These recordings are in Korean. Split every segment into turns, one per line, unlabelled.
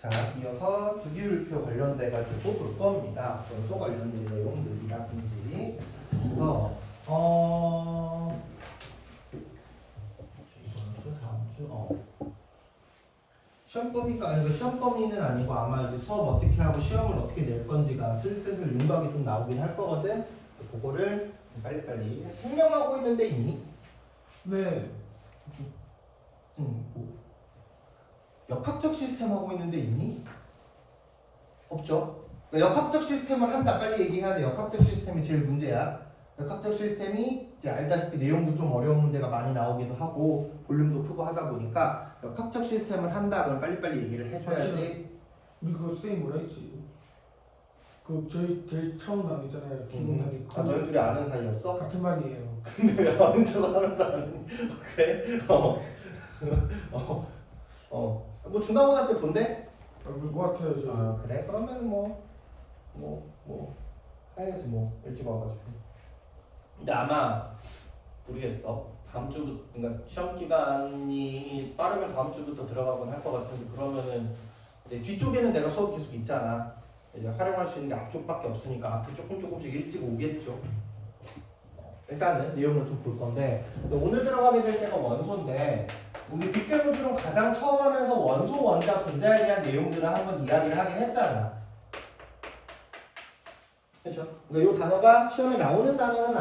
자, 이어서 주기율표 관련돼가지고 볼 겁니다. 원소 관련된 내용들이라든지. 그래서 이번 주, 다음 주, 시험 범위가 아니고 시험 범위는 아니고 아마 이제 수업 어떻게 하고 시험을 어떻게 낼 건지가 슬슬 윤곽이 좀 나오긴 할 거거든. 그거를 빨리빨리 생명하고 있는 데 있니?
네.
뭐. 역학적 시스템 하고 있는데 있니? 없죠. 그러니까 역학적 시스템을 한다. 빨리 얘기해야 돼. 역학적 시스템이 제일 문제야. 역학적 시스템이 이제 알다시피 내용도 좀 어려운 문제가 많이 나오기도 하고 볼륨도 크고 하다 보니까 역학적 시스템을 한다. 그럼 빨리빨리 얘기를 해줘야지.
우리 그거 쌤이 뭐라 했지? 그 저희 제일 처음 나오잖아요. 기본단위.
아, 너희 둘이 아는 사이였어?
같은 반이에요.
근데 왜 아는 척 하는 거 아니? 그래? 뭐 중간고사 때 본대?
볼것 같아요 저.
아 그래? 그러면 해야지 뭐 일찍 와가지고. 근데 아마 모르겠어. 다음 주부터 그러니까 시험 기간이 빠르면 다음 주부터 들어가곤 할 것 같은데 그러면은 이제 뒤쪽에는 내가 수업 계속 있잖아. 이제 활용할 수 있는 게 앞쪽밖에 없으니까 앞에 조금씩 일찍 오겠죠. 일단은 내용을 좀 볼 건데 오늘 들어가게 될 때가 원소인데 우리 빅뱅우주로 가장 처음 하면서 원소, 원자, 분자에 대한 내용들을 한번 이야기를 하긴 했잖아. 그렇죠? 그러니까 이 단어가 시험에 나오는 단어는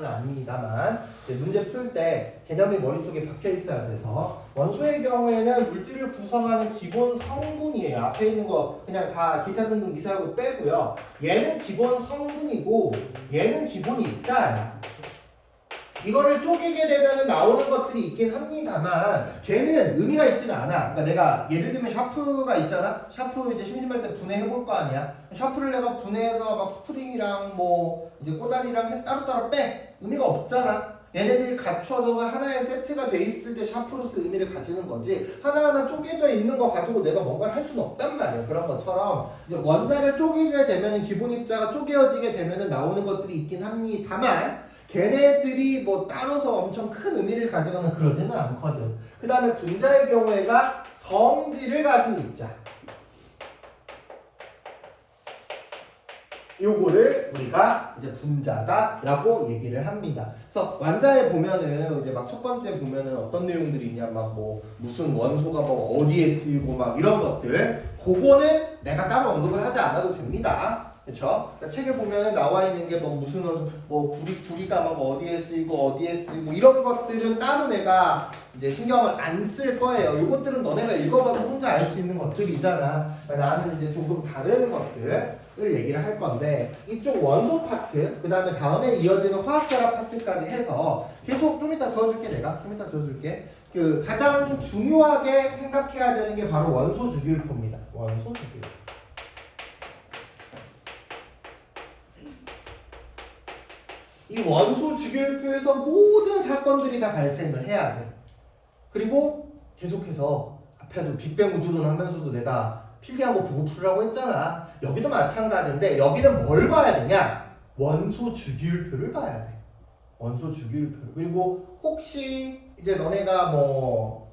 아닙니다만 이제 문제 풀 때 개념이 머릿속에 박혀 있어야 돼서 원소의 경우에는 물질을 구성하는 기본 성분이에요. 앞에 있는 거 그냥 다 기타 등등 미사하고 빼고요. 얘는 기본 성분이고 얘는 기본이 입자야. 이거를 쪼개게 되면 나오는 것들이 있긴 합니다만 걔는 의미가 있지는 않아. 그러니까 내가 예를 들면 샤프가 있잖아. 샤프 이제 심심할 때 분해해 볼 거 아니야. 샤프를 내가 분해해서 막 스프링이랑 뭐 이제 꼬다리랑 따로따로 빼. 의미가 없잖아. 얘네들이 갖춰져서 하나의 세트가 돼 있을 때 샤프로서 의미를 가지는 거지. 하나하나 쪼개져 있는 거 가지고 내가 뭔가를 할 수는 없단 말이야. 그런 것처럼 이제 원자를 쪼개게 되면 기본 입자가 쪼개어지게 되면 나오는 것들이 있긴 합니다만 걔네들이 뭐 따로서 엄청 큰 의미를 가지거나 그러지는 않거든. 그 다음에 분자의 경우에가 성질을 가진 입자. 요거를 우리가 이제 분자다라고 얘기를 합니다. 그래서 완자에 보면은 이제 막 첫 번째 보면은 어떤 내용들이 있냐 막 뭐 무슨 원소가 뭐 어디에 쓰이고 막 이런 것들 그거는 내가 따로 언급을 하지 않아도 됩니다. 그렇죠? 그러니까 책에 보면은 나와 있는 게 뭐 무슨 원소 뭐 구리가 막 어디에 쓰이고 이런 것들은 따로 내가 이제 신경을 안 쓸 거예요. 이것들은 너네가 읽어봐도 혼자 알 수 있는 것들이잖아. 그러니까 나는 이제 조금 다른 것들을 얘기를 할 건데 이쪽 원소 파트 그 다음에 이어지는 화학결합 파트까지 해서 계속 좀 이따 지어줄게. 내가 좀 이따 지어줄게. 그 가장 중요하게 생각해야 되는 게 바로 원소 주기율표입니다. 원소 주기율표. 이 원소 주기율표에서 모든 사건들이 다 발생을 해야 돼. 그리고 계속해서 앞에도 빅뱅 우주론 하면서도 내가 필기하고 보고 풀으라고 했잖아. 여기도 마찬가지인데 여기는 뭘 봐야 되냐? 원소 주기율표를 봐야 돼. 원소 주기율표. 그리고 혹시 이제 너네가 뭐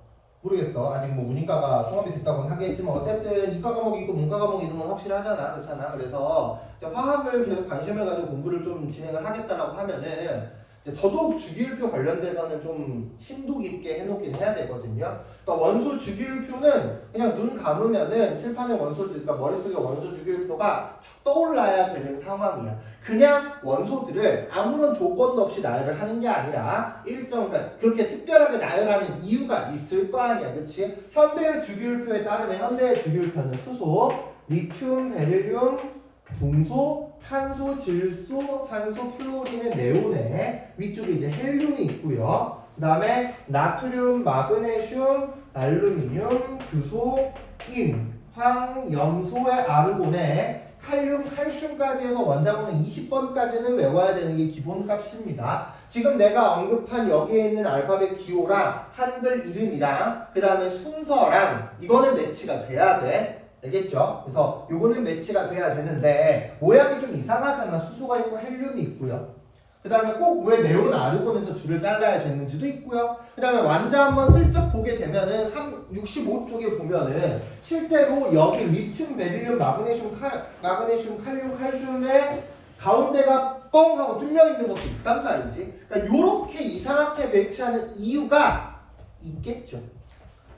모르겠어. 아직 뭐 문이과가 통합이 됐다고는 하겠지만 어쨌든 이과 과목이 있고 문과 과목이 있는 건 확실하잖아. 그렇잖아. 그래서 이제 화학을 계속 관심을 가지고 공부를 좀 진행을 하겠다라고 하면은 이제 더더욱 주기율표 관련돼서는 좀 심도 깊게 해놓긴 해야 되거든요. 그러니까 원소 주기율표는 그냥 눈 감으면은 칠판의 원소, 그러니까 머릿속에 원소 주기율표가 떠올라야 되는 상황이야. 그냥 원소들을 아무런 조건도 없이 나열을 하는 게 아니라 그러니까 그렇게 특별하게 나열하는 이유가 있을 거 아니야, 그렇지? 현대의 주기율표에 따르면 현대의 주기율표는 수소, 리튬, 베릴륨, 중소, 탄소, 질소, 산소, 플로린의 네온에 위쪽에 이제 헬륨이 있고요. 그 다음에 나트륨, 마그네슘, 알루미늄, 규소, 인, 황, 염소의 아르곤에 칼륨, 칼슘까지 해서 원자번호 20번까지는 외워야 되는 게 기본값입니다. 지금 내가 언급한 여기에 있는 알파벳 기호랑 한글 이름이랑 그 다음에 순서랑 이거는 매치가 돼야 돼. 알겠죠? 그래서 요거는 매치가 돼야 되는데 모양이 좀 이상하잖아. 수소가 있고 헬륨이 있고요. 그 다음에 꼭 왜 네온 아르곤에서 줄을 잘라야 되는지도 있고요. 그 다음에 완자 한번 슬쩍 보게 되면은 65쪽에 보면은 실제로 여기 리튬, 베릴륨, 마그네슘, 칼륨, 칼슘의 가운데가 뻥 하고 뚫려 있는 것도 있단 말이지. 그러니까 요렇게 이상하게 배치하는 이유가 있겠죠.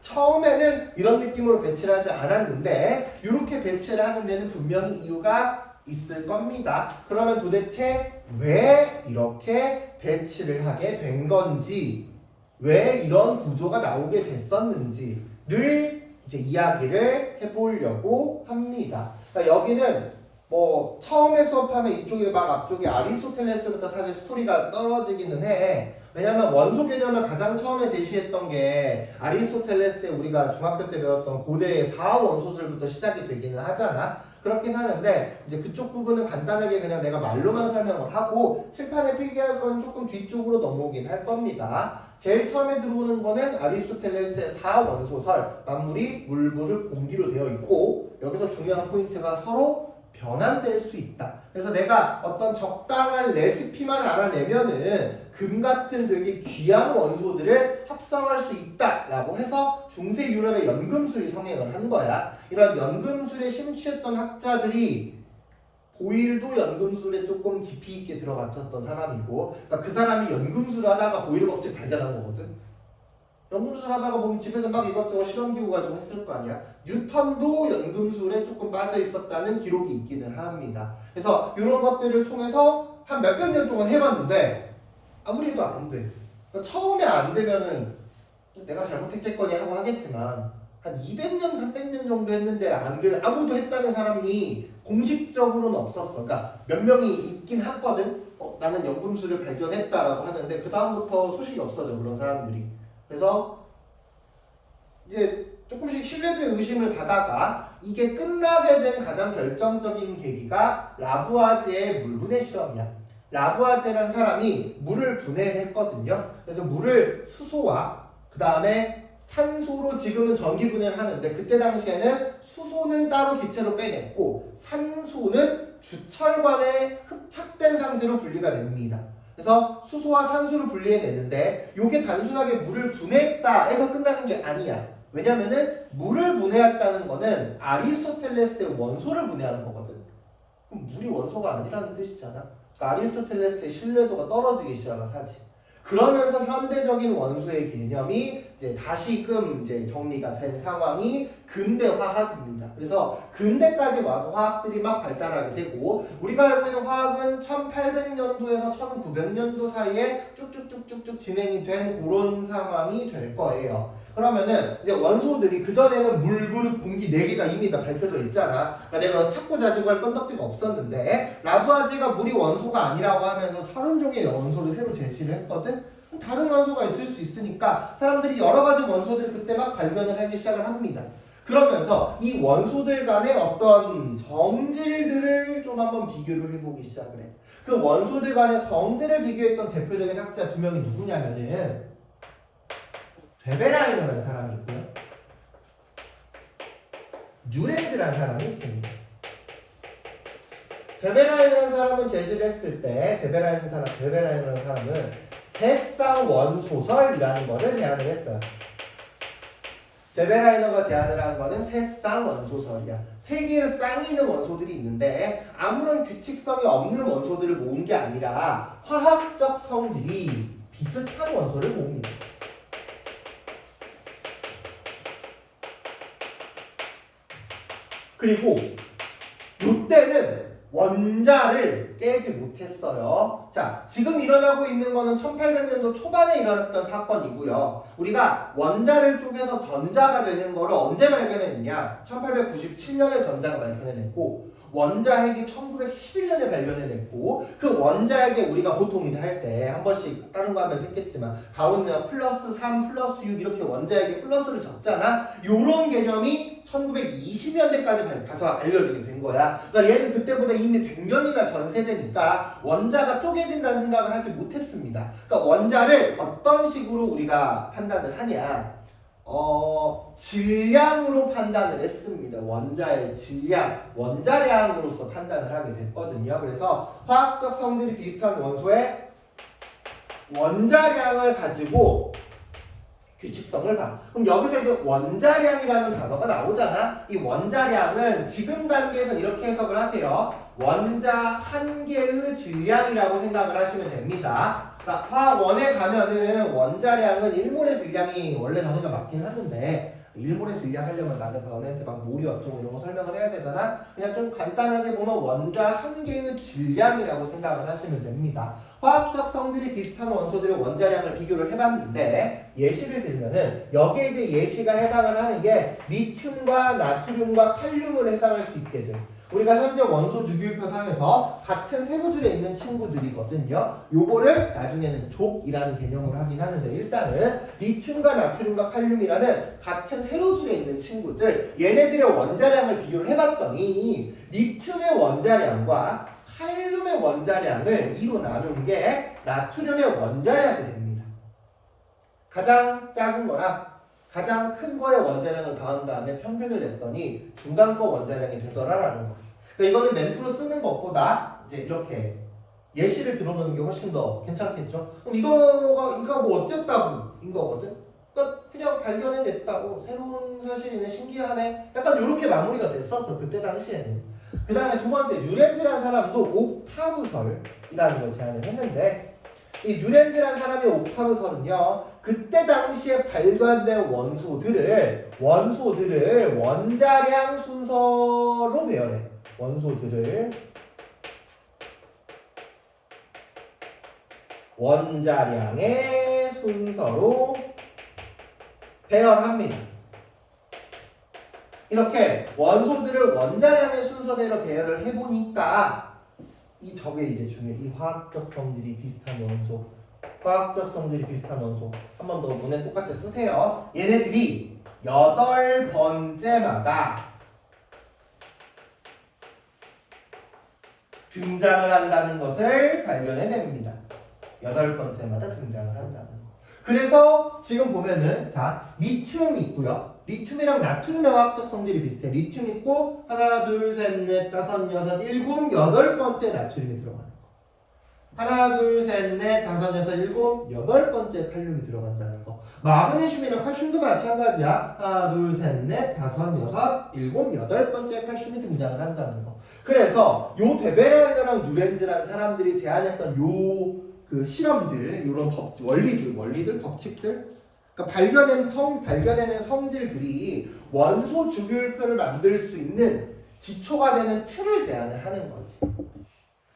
처음에는 이런 느낌으로 배치를 하지 않았는데 이렇게 배치를 하는 데는 분명히 이유가 있을 겁니다. 그러면 도대체 왜 이렇게 배치를 하게 된 건지, 왜 이런 구조가 나오게 됐었는지를 이제 이야기를 해보려고 합니다. 그러니까 여기는 뭐 처음에 수업하면 이쪽에 막 앞쪽에 아리스토텔레스부터 사실 스토리가 떨어지기는 해. 왜냐면 원소 개념을 가장 처음에 제시했던 게 아리스토텔레스의 우리가 중학교 때 배웠던 고대의 4원소설부터 시작이 되기는 하잖아. 그렇긴 하는데 이제 그쪽 부분은 간단하게 그냥 내가 말로만 설명을 하고 칠판에 필기할 건 조금 뒤쪽으로 넘어오긴 할 겁니다. 제일 처음에 들어오는 거는 아리스토텔레스의 4원소설, 만물이 물, 불, 공기로 되어 있고 여기서 중요한 포인트가 서로 변환될 수 있다. 그래서 내가 어떤 적당한 레시피만 알아내면은 금 같은 되게 귀한 원소들을 합성할 수 있다라고 해서 중세 유럽의 연금술이 성행을 한 거야. 이런 연금술에 심취했던 학자들이 보일도 연금술에 조금 깊이 있게 들어갔었던 사람이고, 그러니까 그 사람이 연금술 하다가 보일 법칙 발견한 거거든. 연금술 하다가 보면 집에서 막 이것저것 실험기구 가지고 했을 거 아니야. 뉴턴도 연금술에 조금 빠져 있었다는 기록이 있기는 합니다. 그래서 이런 것들을 통해서 한 몇백 년 동안 해봤는데 아무리 해도 안 돼. 그러니까 처음에 안 되면은 내가 잘못했겠거니 하고 하겠지만 한 200년, 300년 정도 했는데 안 돼. 아무도 했다는 사람이 공식적으로는 없었어. 그러니까 몇 명이 있긴 했거든. 나는 연금술을 발견했다라고 하는데 그 다음부터 소식이 없어져, 그런 사람들이. 그래서 이제 조금씩 신뢰도의 의심을 가다가 이게 끝나게 된 가장 결정적인 계기가 라부아제의 물분해 실험이야. 라부아제라는 사람이 물을 분해했거든요. 그래서 물을 수소와 그 다음에 산소로 지금은 전기 분해를 하는데 그때 당시에는 수소는 따로 기체로 빼냈고 산소는 주철관에 흡착된 상태로 분리가 됩니다. 그래서 수소와 산소를 분리해내는데 이게 단순하게 물을 분해했다 해서 끝나는 게 아니야. 왜냐면은 물을 분해했다는 거는 아리스토텔레스의 원소를 분해하는 거거든. 그럼 물이 원소가 아니라는 뜻이잖아. 그러니까 아리스토텔레스의 신뢰도가 떨어지기 시작을 하지. 그러면서 현대적인 원소의 개념이 이제 다시금 이제 정리가 된 상황이 근대 화학입니다. 그래서 근대까지 와서 화학들이 막 발달하게 되고 우리가 알고 있는 화학은 1800년도에서 1900년도 사이에 쭉쭉쭉쭉쭉 진행이 된 그런 상황이 될 거예요. 그러면은 이제 원소들이 그전에는 물, 불, 공기 4개가 이미 다 밝혀져 있잖아. 그러니까 내가 찾고 자시고 할 건덕지가 없었는데 라부아제가 물이 원소가 아니라고 하면서 30종의 원소를 새로 제시를 했거든. 다른 원소가 있을 수 있으니까 사람들이 여러 가지 원소들을 그때 막 발견을 하기 시작을 합니다. 그러면서 이 원소들 간의 어떤 성질들을 좀 한번 비교를 해보기 시작을 해. 그 원소들 간의 성질을 비교했던 대표적인 학자 2명이 누구냐면은 베베라이너라는 사람이 있고요. 뉴렌즈라는 사람이 있습니다. 베베라이너라는 사람은 제시를 했을 때 베베라이너라는 사람은 세쌍 원소설이라는 거를 제안을 했어요. 베베라이너가 제안을 한 거는 세쌍 원소설이야. 세 개의 쌍이 있는 원소들이 있는데 아무런 규칙성이 없는 원소들을 모은 게 아니라 화학적 성질이 비슷한 원소를 모읍니다. 그리고 이때는 원자를 깨지 못했어요. 자, 지금 일어나고 있는 거는 1800년도 초반에 일어났던 사건이고요. 우리가 원자를 쪼개서 전자가 되는 거를 언제 발견했느냐? 1897년에 전자가 발견해냈고 원자핵이 1911년에 발견해냈고 그 원자핵에 우리가 보통 이제 할 때 한 번씩 다른 거 하면서 했겠지만 가운데 플러스 3 플러스 6 이렇게 원자핵에 플러스를 적잖아. 요런 개념이 1920년대까지 가서 알려지게 된 거야. 그러니까 얘는 그때보다 이미 100년이나 전 세대니까 원자가 쪼개진다는 생각을 하지 못했습니다. 그러니까 원자를 어떤 식으로 우리가 판단을 하냐? 질량으로 판단을 했습니다. 원자의 질량, 원자량으로서 판단을 하게 됐거든요. 그래서 화학적 성질이 비슷한 원소의 원자량을 가지고 규칙성을 봐. 그럼 여기서 이제 원자량이라는 단어가 나오잖아. 이 원자량은 지금 단계에서 이렇게 해석을 하세요. 원자 한 개의 질량이라고 생각을 하시면 됩니다. 그러니까 화원에 가면은 원자량은 1몰의 질량이 원래 정의가 맞긴 하는데 1몰의 질량 하려면 나는 너네한테 막 몰이 어쩌고 이런 거 설명을 해야 되잖아. 그냥 좀 간단하게 보면 원자 한 개의 질량이라고 생각을 하시면 됩니다. 화학적 성질이 비슷한 원소들의 원자량을 비교를 해봤는데 예시를 들면은 여기에 이제 예시가 해당을 하는 게 리튬과 나트륨과 칼륨을 해당할 수 있게 돼. 우리가 현재 원소 주기율표상에서 같은 세로줄에 있는 친구들이거든요. 요거를 나중에는 족이라는 개념으로 하긴 하는데 일단은 리튬과 나트륨과 칼륨이라는 같은 세로줄에 있는 친구들 얘네들의 원자량을 비교를 해봤더니 리튬의 원자량과 칼륨의 원자량을 2로 나눈 게 나트륨의 원자량이 됩니다. 가장 작은 거랑 가장 큰 거의 원자량을 더한 다음에 평균을 냈더니 중간 거 원자량이 되더라라는 거. 그러니까 이거는 멘트로 쓰는 것보다 이제 이렇게 예시를 들어놓는 게 훨씬 더 괜찮겠죠. 그럼 이거 뭐 어쨌다고인 거거든. 그러니까 그냥 발견해냈다고 새로운 사실이네 신기하네. 약간 이렇게 마무리가 됐었어 그때 당시에는. 그 다음에 두 번째 뉴렌즈라는 사람도 옥타브설이라는 걸 제안을 했는데 이 뉴렌즈라는 사람의 옥타브설은요 그때 당시에 발견된 원소들을 원자량 순서로 배열해. 원소들을 원자량의 순서로 배열합니다. 이렇게 원소들을 원자량의 순서대로 배열을 해보니까 이 저게 이제 중요해. 이 화학적 성질이 비슷한 원소, 화학적 성질이 비슷한 원소 한 번 더 문에 똑같이 쓰세요. 얘네들이 8번째마다 등장을 한다는 것을 발견해냅니다. 8번째마다 등장을 한다는 거. 그래서 지금 보면은 자 리튬 있고요. 리튬이랑 나트륨의 화학적 성질이 비슷해. 리튬 있고 하나, 둘, 셋, 넷, 다섯, 여섯, 일곱, 8번째 나트륨이 들어가는 거. 하나, 둘, 셋, 넷, 다섯, 여섯, 일곱, 8번째 칼륨이 들어간다는 거. 마그네슘이랑 칼슘도 마찬가지야. 하나, 둘, 셋, 넷, 다섯, 여섯, 일곱, 8번째 칼슘이 등장을 한다는 거. 그래서 요 데베라이너랑 뉴렌즈라는 사람들이 제안했던 요 그 실험들, 요런 원리들, 법칙들, 그러니까 발견해낸 성질들이 원소 주기율표를 만들 수 있는 기초가 되는 틀을 제안을 하는 거지.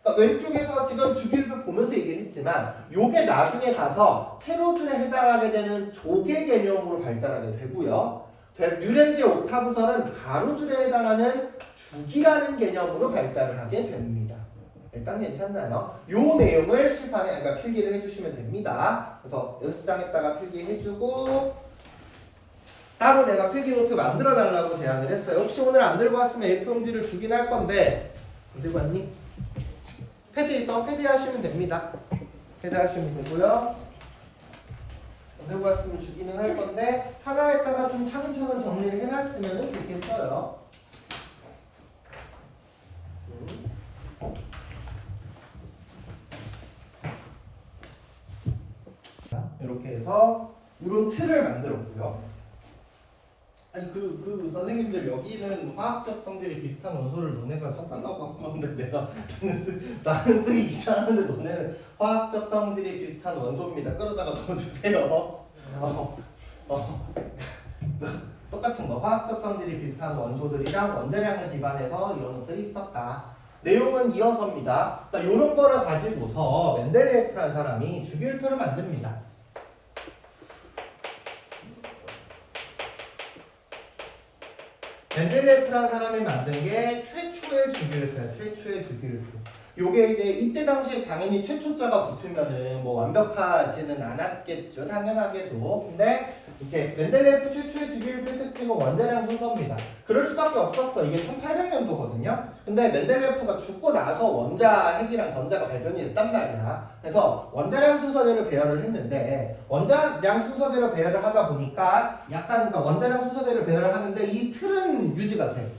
그러니까 왼쪽에서 지금 주기율표 보면서 얘기를 했지만 요게 나중에 가서 세로줄에 해당하게 되는 조개 개념으로 발달하게 되고요. 뉴렌즈의 옥타브설은 가로줄에 해당하는 주기라는 개념으로 발달을 하게 됩니다. 일단 괜찮나요? 요 내용을 칠판에 그러니까 필기를 해주시면 됩니다. 그래서 연습장에다가 필기해주고 따로 내가 필기 노트 만들어 달라고 제안을 했어요. 혹시 오늘 안 들고 왔으면 A4용지를 주긴 할 건데 안 들고 왔니? 패드 있어? 패드 하시면 됩니다. 패드 하시면 되고요. 안 들고 왔으면 주기는 할 건데 하나에다가 좀 차근차근 정리를 해놨으면 좋겠어요. 이렇게 해서 이런 틀을 만들었고요. 아니 그 선생님들 여기는 화학적 성질이 비슷한 원소를 너네가 써달라고 한 건데 나는 쓰기 귀찮은데 너네는 화학적 성질이 비슷한 원소입니다. 끌어다가 넣어주세요. 똑같은 거 화학적 성질이 비슷한 원소들이랑 원자량을 기반해서 이런 것들이 있었다. 내용은 이어서입니다. 이런 거를 가지고서 멘델레예프라는 사람이 주기율표를 만듭니다. 멘델레예프라는 사람이 만든 게 최초의 주기율표야. 최초의 주기율표. 요게 이제 이때 당시에 당연히 최초자가 붙으면은 뭐 완벽하지는 않았겠죠. 당연하게도. 근데 이제 멘델레예프 최초의 주기율표 특징은 원자량 순서입니다. 그럴 수밖에 없었어. 이게 1800년도거든요. 근데 멘델레예프가 죽고 나서 원자 핵이랑 전자가 발견이 됐단 말이야. 그래서 원자량 순서대로 배열을 했는데 원자량 순서대로 배열을 하다 보니까 약간 그러니까 원자량 순서대로 배열을 하는데 이 틀은 유지가 돼.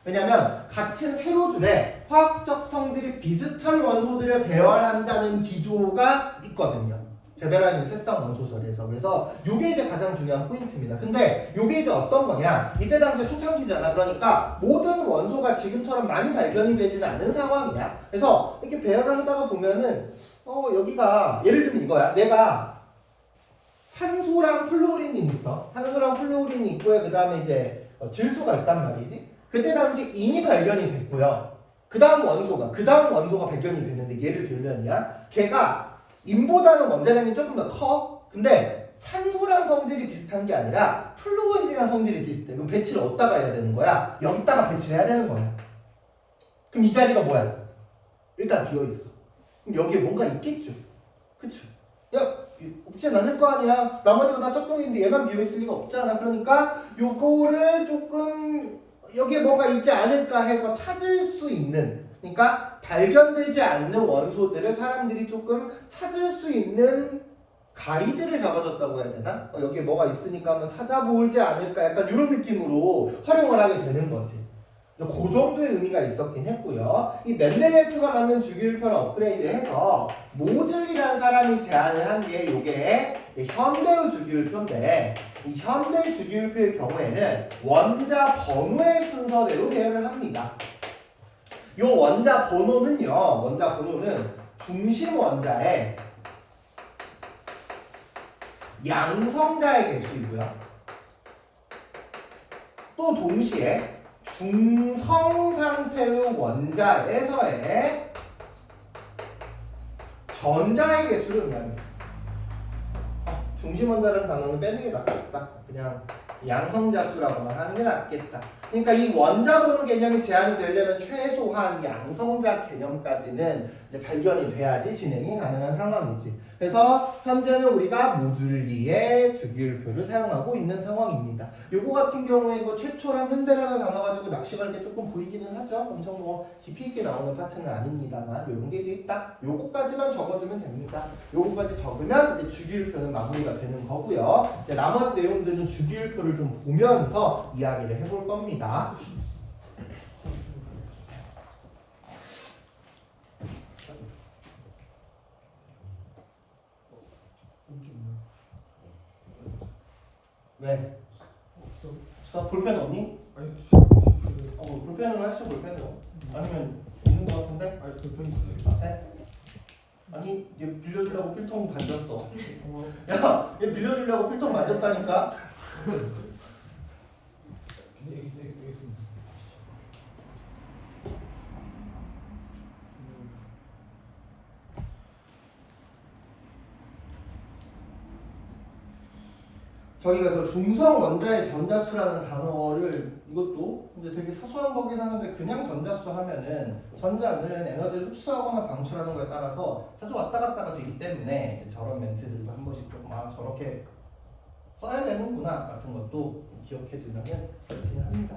왜냐면 같은 세로줄에 화학적 성질이 비슷한 원소들을 배열한다는 기조가 있거든요. 되베라는 새쌍 원소설에서. 그래서 요게 이제 가장 중요한 포인트입니다. 근데 요게 이제 어떤 거냐? 이때 당시에 초창기잖아. 그러니까 모든 원소가 지금처럼 많이 발견이 되지는 않은 상황이야. 그래서 이렇게 배열을 하다가 보면은 여기가 예를 들면 이거야. 내가 산소랑 플로린이 있어. 산소랑 플로린이 있고요. 그 다음에 이제 질소가 있단 말이지. 그때 당시 인이 발견이 됐고요. 그 다음 원소가 발견이 됐는데 예를 들면이야. 걔가 인보다는 원자량이 조금 더 커. 근데 산소랑 성질이 비슷한 게 아니라 플루오린이랑 성질이 비슷해. 그럼 배치를 어디다가 해야 되는 거야? 여기다가 배치를 해야 되는 거야. 그럼 이 자리가 뭐야? 일단 비어있어. 그럼 여기에 뭔가 있겠죠. 그쵸? 야, 없진 않을 거 아니야. 나머지가 다 짝꿍인데 얘만 비어있을 리가 없잖아. 그러니까 요거를 조금 여기에 뭔가 있지 않을까 해서 찾을 수 있는, 그러니까 발견되지 않는 원소들을 사람들이 조금 찾을 수 있는 가이드를 잡아줬다고 해야 되나? 여기에 뭐가 있으니까 한번 찾아보지 않을까, 약간 이런 느낌으로 활용을 하게 되는 거지. 그래서 그 정도의 의미가 있었긴 했고요. 이 멘델레프가 만든 주기율표를 업그레이드해서 모즐이라는 사람이 제안을 한 게 이게 현대의 주기율표인데, 이 현대의 주기율표의 경우에는 원자 번호의 순서대로 배열을 합니다. 이 원자 번호는 중심 원자의 양성자의 개수이고요. 또 동시에 중성 상태의 원자에서의 전자의 개수를 의미합니다. 중심 원자라는 단어는 빼는 게 낫겠다. 그냥 양성자 수라고만 하는 게 낫겠다. 그러니까 이 원자 번호 개념이 제한이 되려면 최소한 양성자 개념까지는 이제 발견이 돼야지 진행이 가능한 상황이지. 그래서 현재는 우리가 모듈리의 주기율표를 사용하고 있는 상황입니다. 요거 같은 경우에 이거 최초랑 현대라는 단어 가지고 낚시 갈 때 조금 보이기는 하죠. 엄청 뭐 깊이 있게 나오는 파트는 아닙니다만 요런 게 이제 있다. 요거까지만 적어주면 됩니다. 요거까지 적으면 이제 주기율표는 마무리가 되는 거고요. 이제 나머지 내용들은 주기율표를 좀 보면서 이야기를 해볼 겁니다. 왜? 없어? 볼펜 없니?
아니,
볼펜으로 하시죠. 볼펜으로. 아니면 있는 거 같은데?
아니 불편 있어요.
네? 아니 얘 빌려주려고 필통 만졌어. 야, 얘 빌려주려고 필통 만졌다니까. 저희가 그 중성 원자의 전자수라는 단어를, 이것도 이제 되게 사소한 거긴 하는데 그냥 전자수 하면은 전자는 에너지를 흡수하거나 방출하는 거에 따라서 자주 왔다 갔다가 되기 때문에 이제 저런 멘트들도 한 번씩 조금 저렇게 써야 되는구나 같은 것도 기억해 두면은 좋긴 합니다.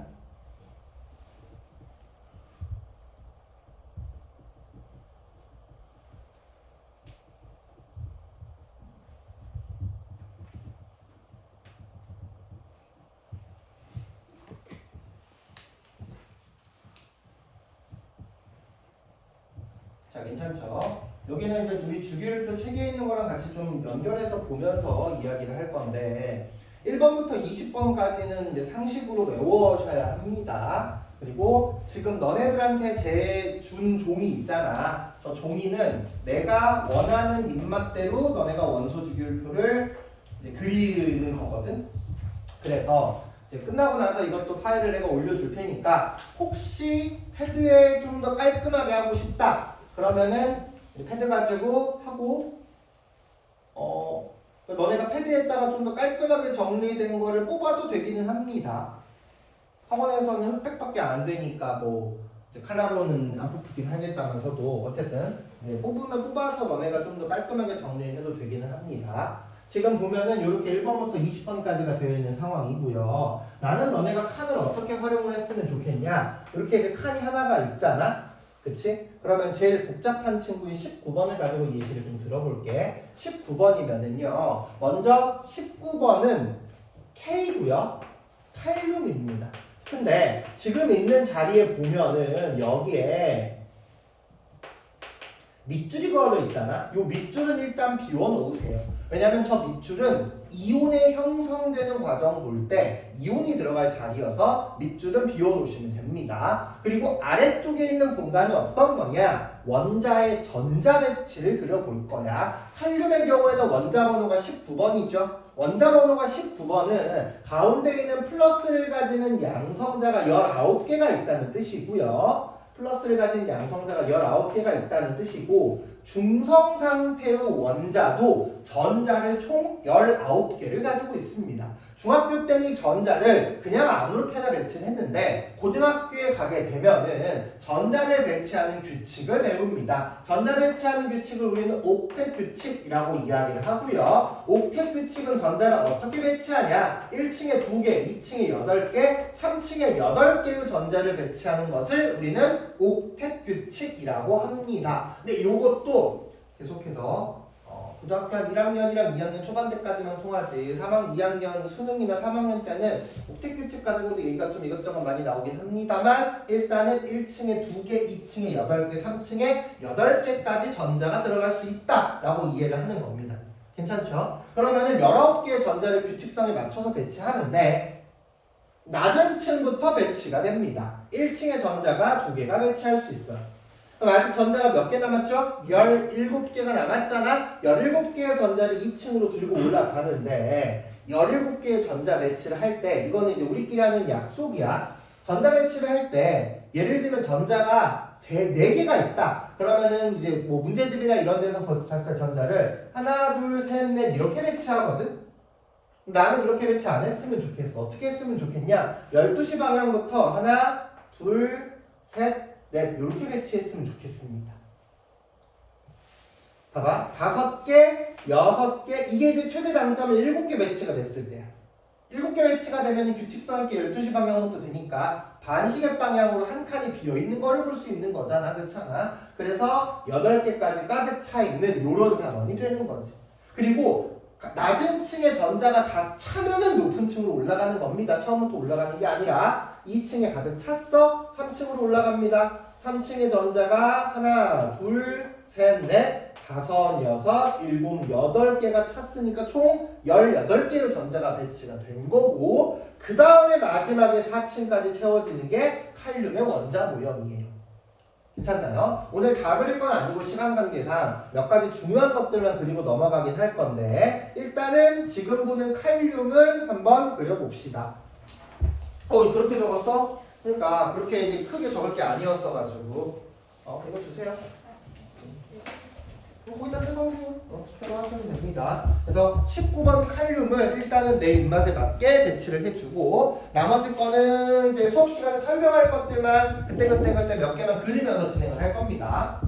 자, 괜찮죠? 여기는 이제 우리 주기율표 책에 있는 거랑 같이 좀 연결해서 보면서 이야기를 할 건데 1번부터 20번까지는 이제 상식으로 외워셔야 합니다. 그리고 지금 너네들한테 제 준 종이 있잖아. 저 종이는 내가 원하는 입맛대로 너네가 원소 주기율표를 이제 그리는 거거든. 그래서 이제 끝나고 나서 이것도 파일을 내가 올려줄 테니까 혹시 패드에 좀 더 깔끔하게 하고 싶다. 그러면은 패드 가지고 하고 너네가 패드에다가 좀 더 깔끔하게 정리된 거를 뽑아도 되기는 합니다. 학원에서는 흑백밖에 안 되니까 뭐 이제 칼라로는 안 뽑히긴 하겠다면서도 어쨌든 뽑으면 뽑아서 너네가 좀 더 깔끔하게 정리를 해도 되기는 합니다. 지금 보면은 이렇게 1번부터 20번까지가 되어 있는 상황이고요. 나는 너네가 칸을 어떻게 활용을 했으면 좋겠냐? 이렇게 칸이 하나가 있잖아. 그치? 그러면 제일 복잡한 친구인 19번을 가지고 예시를 좀 들어볼게. 19번이면은요. 먼저 19번은 K고요. 칼륨입니다. 근데 지금 있는 자리에 보면은 여기에 밑줄이 그어져 있잖아. 요 밑줄은 일단 비워놓으세요. 왜냐면 저 밑줄은 이온의 형성되는 과정 볼 때 이온이 들어갈 자리여서 밑줄은 비워놓으시면 됩니다. 그리고 아래쪽에 있는 공간이 어떤 거냐? 원자의 전자 배치를 그려볼 거야. 칼륨의 경우에는 원자 번호가 19번이죠. 원자 번호가 19번은 가운데 있는 플러스를 가지는 양성자가 19개가 있다는 뜻이고요. 플러스를 가진 양성자가 19개가 있다는 뜻이고 중성 상태의 원자도 전자를 총 19개를 가지고 있습니다. 중학교 때는 이 전자를 그냥 아무렇게나 배치를 했는데 고등학교에 가게 되면은 전자를 배치하는 규칙을 배웁니다. 전자 배치하는 규칙을 우리는 옥텟 규칙이라고 이야기를 하고요. 옥텟 규칙은 전자를 어떻게 배치하냐? 1층에 2개, 2층에 8개, 3층에 8개의 전자를 배치하는 것을 우리는 옥텟 규칙이라고 합니다. 근데 이것도 계속해서 고등학교 한 1학년이랑 2학년 초반대까지만 통하지 3학년, 2학년 수능이나 3학년 때는 옥텟 규칙 가지고도 얘기가 좀 이것저것 많이 나오긴 합니다만 일단은 1층에 2개, 2층에 8개, 3층에 8개까지 전자가 들어갈 수 있다라고 이해를 하는 겁니다. 괜찮죠? 그러면은 19개의 전자를 규칙성에 맞춰서 배치하는데 낮은 층부터 배치가 됩니다. 1층의 전자가 2개가 배치할 수 있어요. 그럼 아직 전자가 몇 개 남았죠? 17개가 남았잖아. 17개의 전자를 2층으로 들고 올라가는데 17개의 전자 배치를 할 때 이거는 이제 우리끼리 하는 약속이야. 전자 배치를 할 때 예를 들면 전자가 4개가 있다. 그러면은 이제 뭐 문제집이나 이런 데서 봤을 때 전자를 하나, 둘, 셋, 넷 이렇게 배치하거든. 나는 이렇게 배치 안 했으면 좋겠어. 어떻게 했으면 좋겠냐? 12시 방향부터 하나, 둘, 셋, 넷 이렇게 배치했으면 좋겠습니다. 봐봐. 5개, 6개 이게 이제 최대 장점은 7개 배치가 됐을 때야. 7개 배치가 되면 규칙성 있게 12시 방향부터 되니까 반시계 방향으로 한 칸이 비어있는 거를 볼 수 있는 거잖아. 그렇잖아. 그래서 8개까지 가득 차 있는 이런 상황이 되는 거지. 그리고 낮은 층의 전자가 다 차면은 높은 층으로 올라가는 겁니다. 처음부터 올라가는 게 아니라 2층에 가득 찼어? 3층으로 올라갑니다. 3층의 전자가 하나, 둘, 셋, 넷, 5, 6, 7, 8개가 찼으니까 총 18개의 전자가 배치가 된 거고 그 다음에 마지막에 4층까지 채워지는 게 칼륨의 원자 모형이에요. 괜찮나요? 오늘 다 그릴 건 아니고 시간 관계상 몇 가지 중요한 것들만 그리고 넘어가긴 할 건데 일단은 지금 보는 칼륨은 한번 그려봅시다. 그렇게 적었어? 그러니까 그렇게 이제 크게 적을 게 아니었어가지고 이거 주세요. 거기다 새로 하시면 됩니다. 그래서 19번 칼륨을 일단은 내 입맛에 맞게 배치를 해주고 나머지 거는 이제 수업 시간에 설명할 것들만 그때 몇 개만 그리면서 진행을 할 겁니다.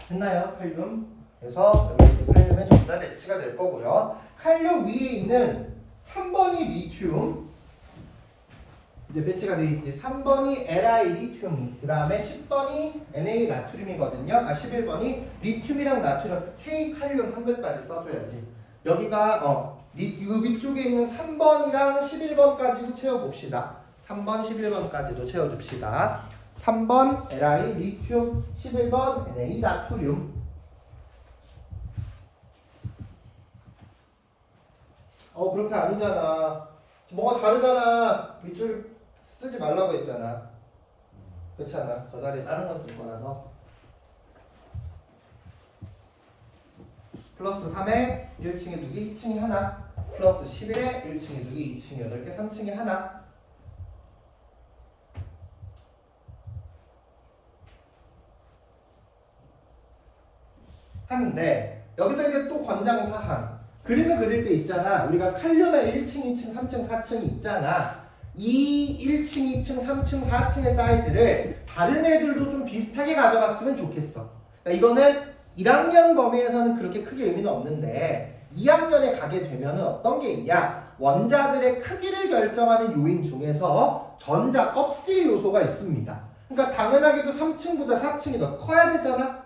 됐나요? 칼륨. 그래서 여기 이제 칼륨의 전자 배치가 될 거고요. 칼륨 위에 있는 3번이 리튬. 이제 배치가 되어 있지. 3번이 Li 리튬. 그 다음에 10번이 Na 나트륨이거든요. 11번이 리튬이랑 나트륨, K 칼륨 한글까지 써줘야지. 여기가 이 위쪽에 있는 3번이랑 11번까지도 채워봅시다. 3번, 11번까지도 채워줍시다. 3번 Li 리튬, 11번 Na 나트륨. 그렇게 아니잖아. 뭐가 다르잖아. 밑줄 쓰지 말라고 했잖아. 그렇잖아. 저 자리에 다른 거 쓸 거라서. 플러스 3에 1층에 2개, 2층이 하나. 플러스 11에 1층에 2개, 2층에 8개, 3층에 하나. 하는데 여기서 이제 또 권장사항. 그림을 그릴 때 있잖아. 우리가 칼륨에 1층, 2층, 3층, 4층이 있잖아. 이 1층, 2층, 3층, 4층의 사이즈를 다른 애들도 좀 비슷하게 가져갔으면 좋겠어. 그러니까 이거는 1학년 범위에서는 그렇게 크게 의미는 없는데 2학년에 가게 되면 어떤 게 있냐? 원자들의 크기를 결정하는 요인 중에서 전자 껍질 요소가 있습니다. 그러니까 당연하게도 3층보다 4층이 더 커야 되잖아.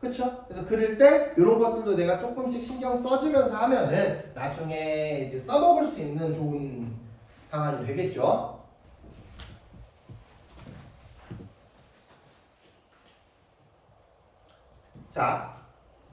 그쵸? 그래서 그릴 때 이런 것들도 내가 조금씩 신경 써주면서 하면은 나중에 이제 써먹을 수 있는 좋은 방안이 되겠죠. 자,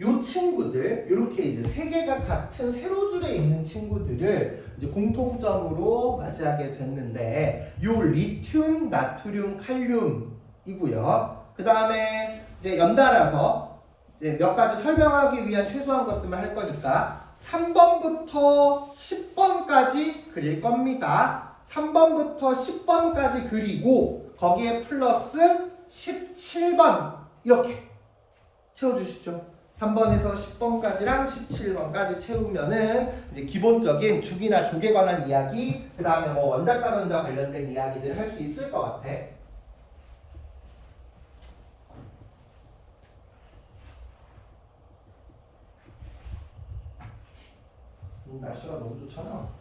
요 친구들, 이렇게 이제 세 개가 같은 세로줄에 있는 친구들을 이제 공통점으로 맞이하게 됐는데, 요 리튬, 나트륨, 칼륨이고요. 그 다음에 이제 연달아서 이제 몇 가지 설명하기 위한 최소한 것들만 할 거니까 3번부터 10번까지 그릴 겁니다. 3번부터 10번까지 그리고 거기에 플러스 17번 이렇게 채워주시죠. 3번에서 10번까지랑 17번까지 채우면은 이제 기본적인 주기나 족에 관한 이야기, 그 다음에 뭐 원자과 관련된 이야기들 할 수 있을 것 같아. 날씨가 너무 좋잖아.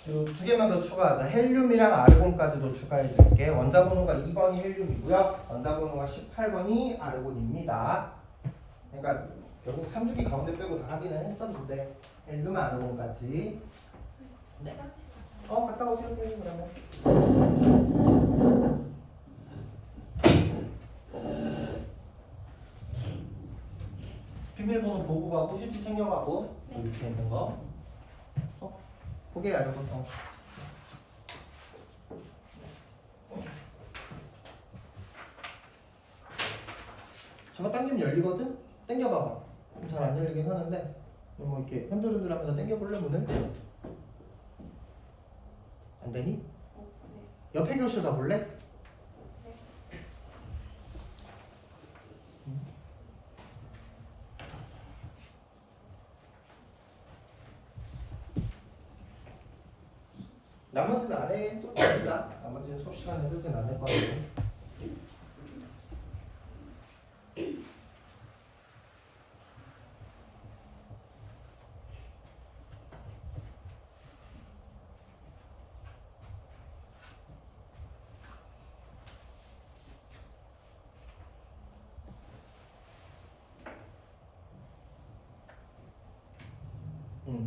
두 개만 더 추가하자. 헬륨이랑 아르곤까지도 추가해 줄게. 원자번호가 2번이 헬륨이고요. 원자번호가 18번이 아르곤입니다. 그러니까 결국 3주기 가운데 빼고 다 하기는 했었는데 헬륨 아르곤까지. 네. 갔다 오세요. 빨리 그러면. 비밀번호 보고 가고 휴지 챙겨가고 이렇게 있는 거. 그게 아르곤. 저거 당기면 열리거든? 당겨봐봐. 잘 안 열리긴 하는데 뭐 이렇게 흔들흔들하면서 당겨볼래 문을? 안 되니? 옆에 교실 가볼래? 나머지는 안 해. 또 됩니다. 나머지는 수업 시간에 쓰진 않을 거예요.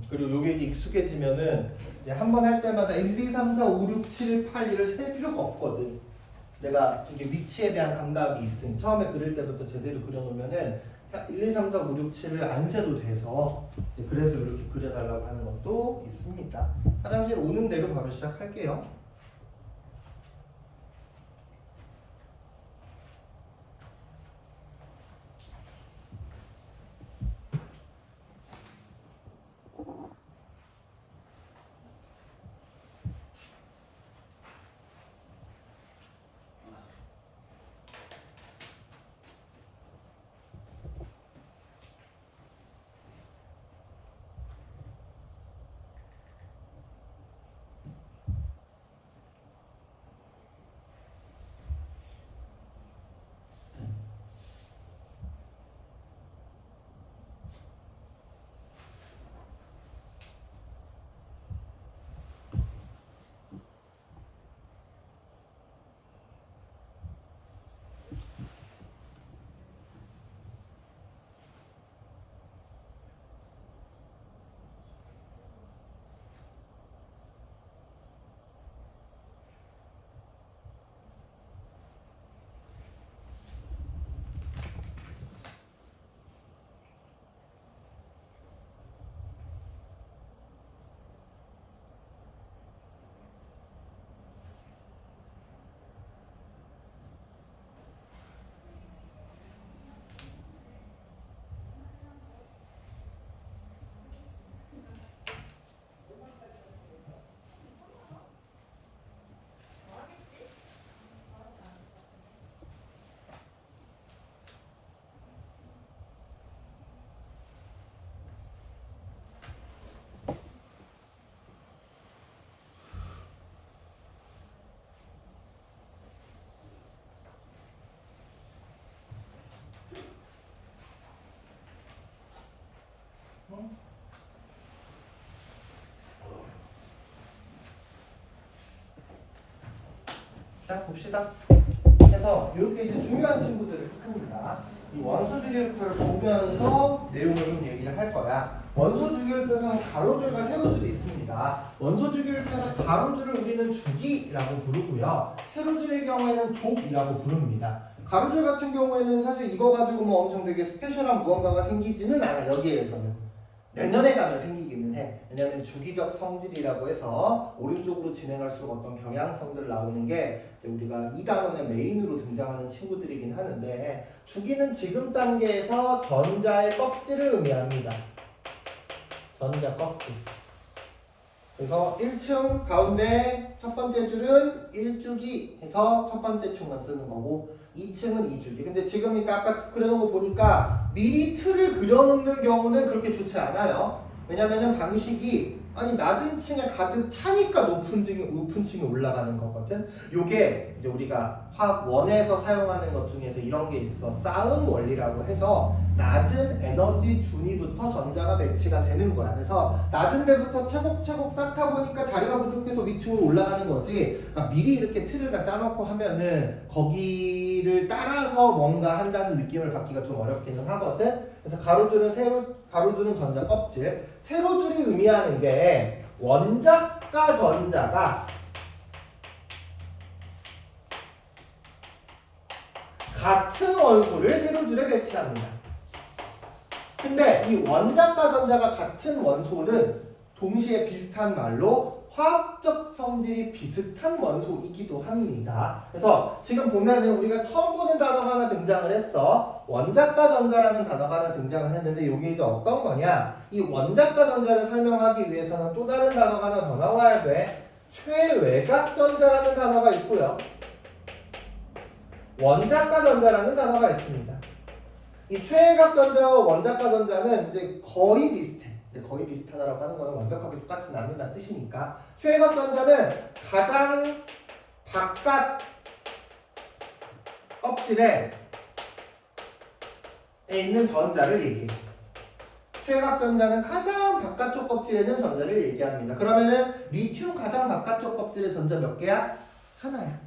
그리고 요게 이제 익숙해지면은 이제 한 번 할 때마다 1, 2, 3, 4, 5, 6, 7, 8 이를 셀 필요가 없거든. 내가 이게 위치에 대한 감각이 있으니 처음에 그릴 때부터 제대로 그려놓으면은 1, 2, 3, 4, 5, 6, 7을 안 세도 돼서 이제 그래서 이렇게 그려달라고 하는 것도 있습니다. 화장실 오는 대로 바로 시작할게요. 자 봅시다. 그래서 이렇게 이제 중요한 친구들을 했습니다. 이 원소 주기율표를 보면서 내용을 좀 얘기를 할 거야. 원소 주기율표에서는 가로줄과 세로줄이 있습니다. 원소 주기율표에서 가로줄을 우리는 주기라고 부르고요. 세로줄의 경우에는 족이라고 부릅니다. 가로줄 같은 경우에는 사실 이거 가지고 뭐 엄청 되게 스페셜한 무언가가 생기지는 않아. 여기에서는 내년에 가면 생기기는 해. 왜냐하면 주기적 성질이라고 해서 오른쪽으로 진행할수록 어떤 경향성들 나오는 게 이제 우리가 2단원의 메인으로 등장하는 친구들이긴 하는데, 주기는 지금 단계에서 전자의 껍질을 의미합니다. 전자 껍질. 그래서 1층 가운데 첫 번째 줄은 1주기 해서 첫 번째 층만 쓰는 거고, 2층은 2주기. 근데 지금 그러니까 아까 그려놓은 거 보니까 미리 틀을 그려놓는 경우는 그렇게 좋지 않아요. 왜냐면은 방식이 아니 낮은 층에 가득 차니까 높은 층에 올라가는 거거든. 요게 이제 우리가 화학 원에서 사용하는 것 중에서 이런 게 있어. 싸움 원리라고 해서 낮은 에너지 준위부터 전자가 배치가 되는 거야. 그래서 낮은 데부터 차곡차곡 쌓다 보니까 자리가 부족해서 위층으로 올라가는 거지. 그러니까 미리 이렇게 틀을 다 짜놓고 하면은 거기를 따라서 뭔가 한다는 느낌을 받기가 좀 어렵기는 하거든. 그래서 가로줄은 전자 껍질. 세로줄이 의미하는 게 원자과 전자가 같은 원소를 세로줄에 배치합니다. 근데 이 원자과 전자가 같은 원소는 동시에 비슷한 말로 화학적 성질이 비슷한 원소이기도 합니다. 그래서 지금 보면은 우리가 처음 보는 단어가 하나 등장을 했어. 원자과 전자라는 단어가 하나 등장을 했는데 이게 이제 어떤 거냐? 이 원자과 전자를 설명하기 위해서는 또 다른 단어가 하나 더 나와야 돼. 최외곽 전자라는 단어가 있고요. 원자과 전자라는 단어가 있습니다. 이 최외곽 전자와 원자과 전자는 이제 거의 비슷해. 거의 비슷하다라고 하는 거는 완벽하게 똑같지는 않는다는 뜻이니까. 최외곽 전자는 가장 바깥 껍질에 있는 전자를 얘기해. 최외곽 전자는 가장 바깥쪽 껍질에 있는 전자를 얘기합니다. 그러면은 리튬 가장 바깥쪽 껍질의 전자 몇 개야? 하나야.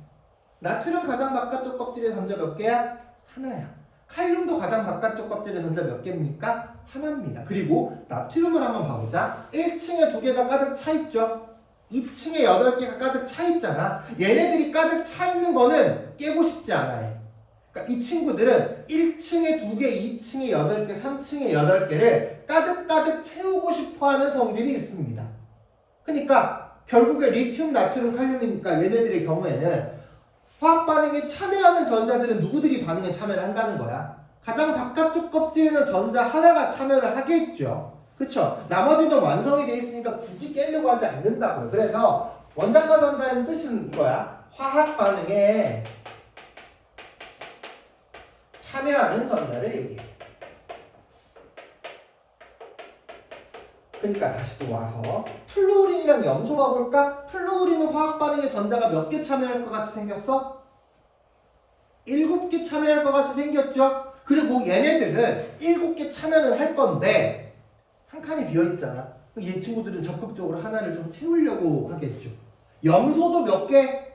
나트륨 가장 바깥쪽 껍질의 전자 몇 개야? 하나야. 칼륨도 가장 바깥쪽 껍질의 전자 몇 개입니까? 하나입니다. 그리고 나트륨을 한번 봐보자. 1층에 2개가 가득 차 있죠? 2층에 8개가 가득 차 있잖아. 얘네들이 가득 차 있는 거는 깨고 싶지 않아요. 그러니까 이 친구들은 1층에 2개, 2층에 8개, 3층에 8개를 가득가득 채우고 싶어하는 성질이 있습니다. 그러니까 결국에 리튬, 나트륨, 칼륨이니까 얘네들의 경우에는 화학 반응에 참여하는 전자들은 누구들이 반응에 참여를 한다는 거야? 가장 바깥쪽 껍질에는 전자 하나가 참여를 하겠죠. 그쵸? 나머지는 완성이 돼 있으니까 굳이 깨려고 하지 않는다고요. 그래서 원자과 전자의 뜻은 이거야. 화학 반응에 참여하는 전자를 얘기해. 그러니까 다시 또 와서 플루오린이랑 염소 봐볼까? 플루오린은 화학 반응에 전자가 몇 개 참여할 것 같이 생겼어? 7개 참여할 것 같이 생겼죠? 그리고 얘네들은 7개 참여는 할 건데 한 칸이 비어있잖아. 얘 친구들은 적극적으로 하나를 좀 채우려고 하겠죠. 염소도 몇 개?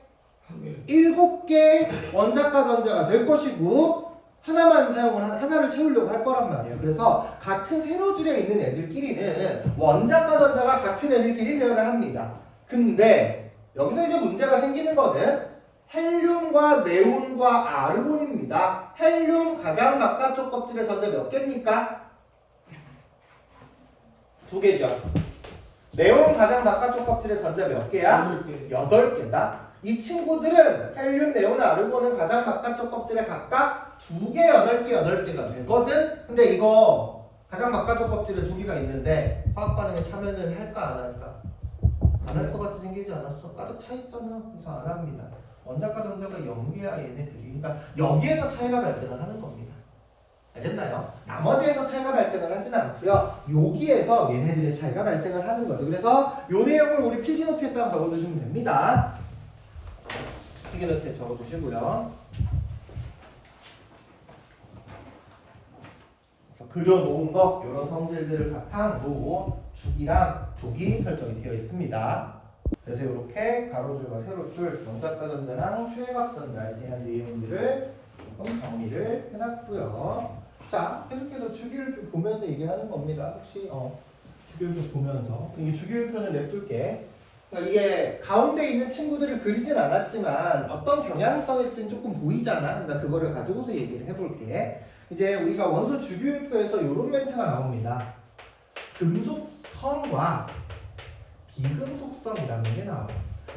7개 원자과 전자가 될 것이고 하나만 하나를 채우려고 할 거란 말이에요. 그래서 같은 세로줄에 있는 애들끼리는 원자과 전자가 같은 애들끼리 배열을 합니다. 근데 여기서 이제 문제가 생기는 거는 헬륨과 네온과 아르곤입니다. 헬륨 가장 바깥쪽 껍질의 전자 몇 개입니까? 2개죠. 네온 가장 바깥쪽 껍질의 전자 몇 개야? 8개다. 이 친구들은 헬륨, 네온, 아르곤은 가장 바깥쪽 껍질에 각각 2개, 8개, 8개가 되거든? 근데 이거 가장 바깥쪽 kop질에 2개가 있는데 화학 반응에 참여는 할까 안 할까? 안 할 것 같이 생기지 않았어? 가득 차 있잖아. 그래서 안 합니다. 원자과 전자가 연계야 얘네들이. 그러니까 여기에서 차이가 발생을 하는 겁니다. 알겠나요? 나머지에서 차이가 발생을 하지는 않고요. 여기에서 얘네들의 차이가 발생을 하는 거죠. 그래서 이 내용을 우리 필기노트에다가 적어주시면 됩니다. 필기노트에 적어주시고요. 그래서 그려놓은 거 이런 성질들을 바탕으로 주기랑 족이 설정이 되어 있습니다. 그래서 이렇게 가로줄과 세로줄, 원자과 전자랑 최외곽 전자에 대한 내용들을 조금 정리를 해놨고요. 자, 계속해서 주기율표 보면서 얘기하는 겁니다. 혹시 주기율표 보면서 이 주기율표는 냅둘게. 그러니까 이게 가운데 있는 친구들을 그리진 않았지만 어떤 경향성일지는 조금 보이잖아. 그러니까 그거를 가지고서 얘기를 해볼게. 이제 우리가 원소 주기율표에서 이런 멘트가 나옵니다. 금속성과 비금속성이라는 게 나와요.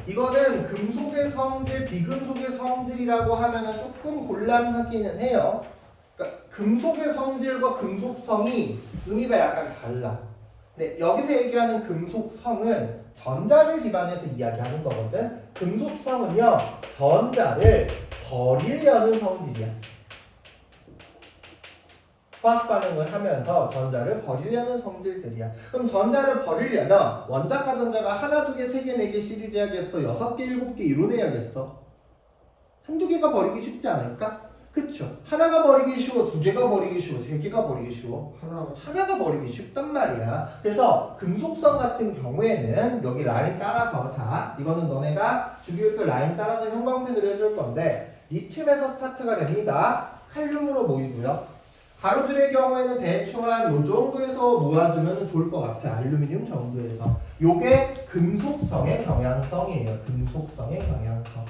이거는 금속의 성질, 비금속의 성질이라고 하면은 조금 곤란하기는 해요. 그러니까 금속의 성질과 금속성이 의미가 약간 달라. 근데 여기서 얘기하는 금속성은 전자를 기반해서 이야기하는 거거든. 금속성은요, 전자를 버리려는 성질이야. 화학 반응을 하면서 전자를 버리려는 성질들이야. 그럼 전자를 버리려면 원자과 전자가 하나, 두 개, 세 개, 네 개 시리즈 해야겠어? 6개, 7개 이론해야겠어? 한두 개가 버리기 쉽지 않을까? 그쵸? 하나가 버리기 쉬워, 두 개가 버리기 쉬워, 세 개가 버리기 쉬워. 하나가 버리기 쉽단 말이야. 그래서 금속성 같은 경우에는 여기 라인 따라서, 자, 이거는 너네가 주기율표 라인 따라서 형광펜으로 해줄 건데, 리튬에서 스타트가 됩니다. 칼륨으로 모이고요. 가로줄의 경우에는 대충 한 요 정도에서 모아주면 좋을 것 같아. 알루미늄 정도에서. 요게 금속성의 경향성이에요. 금속성의 경향성.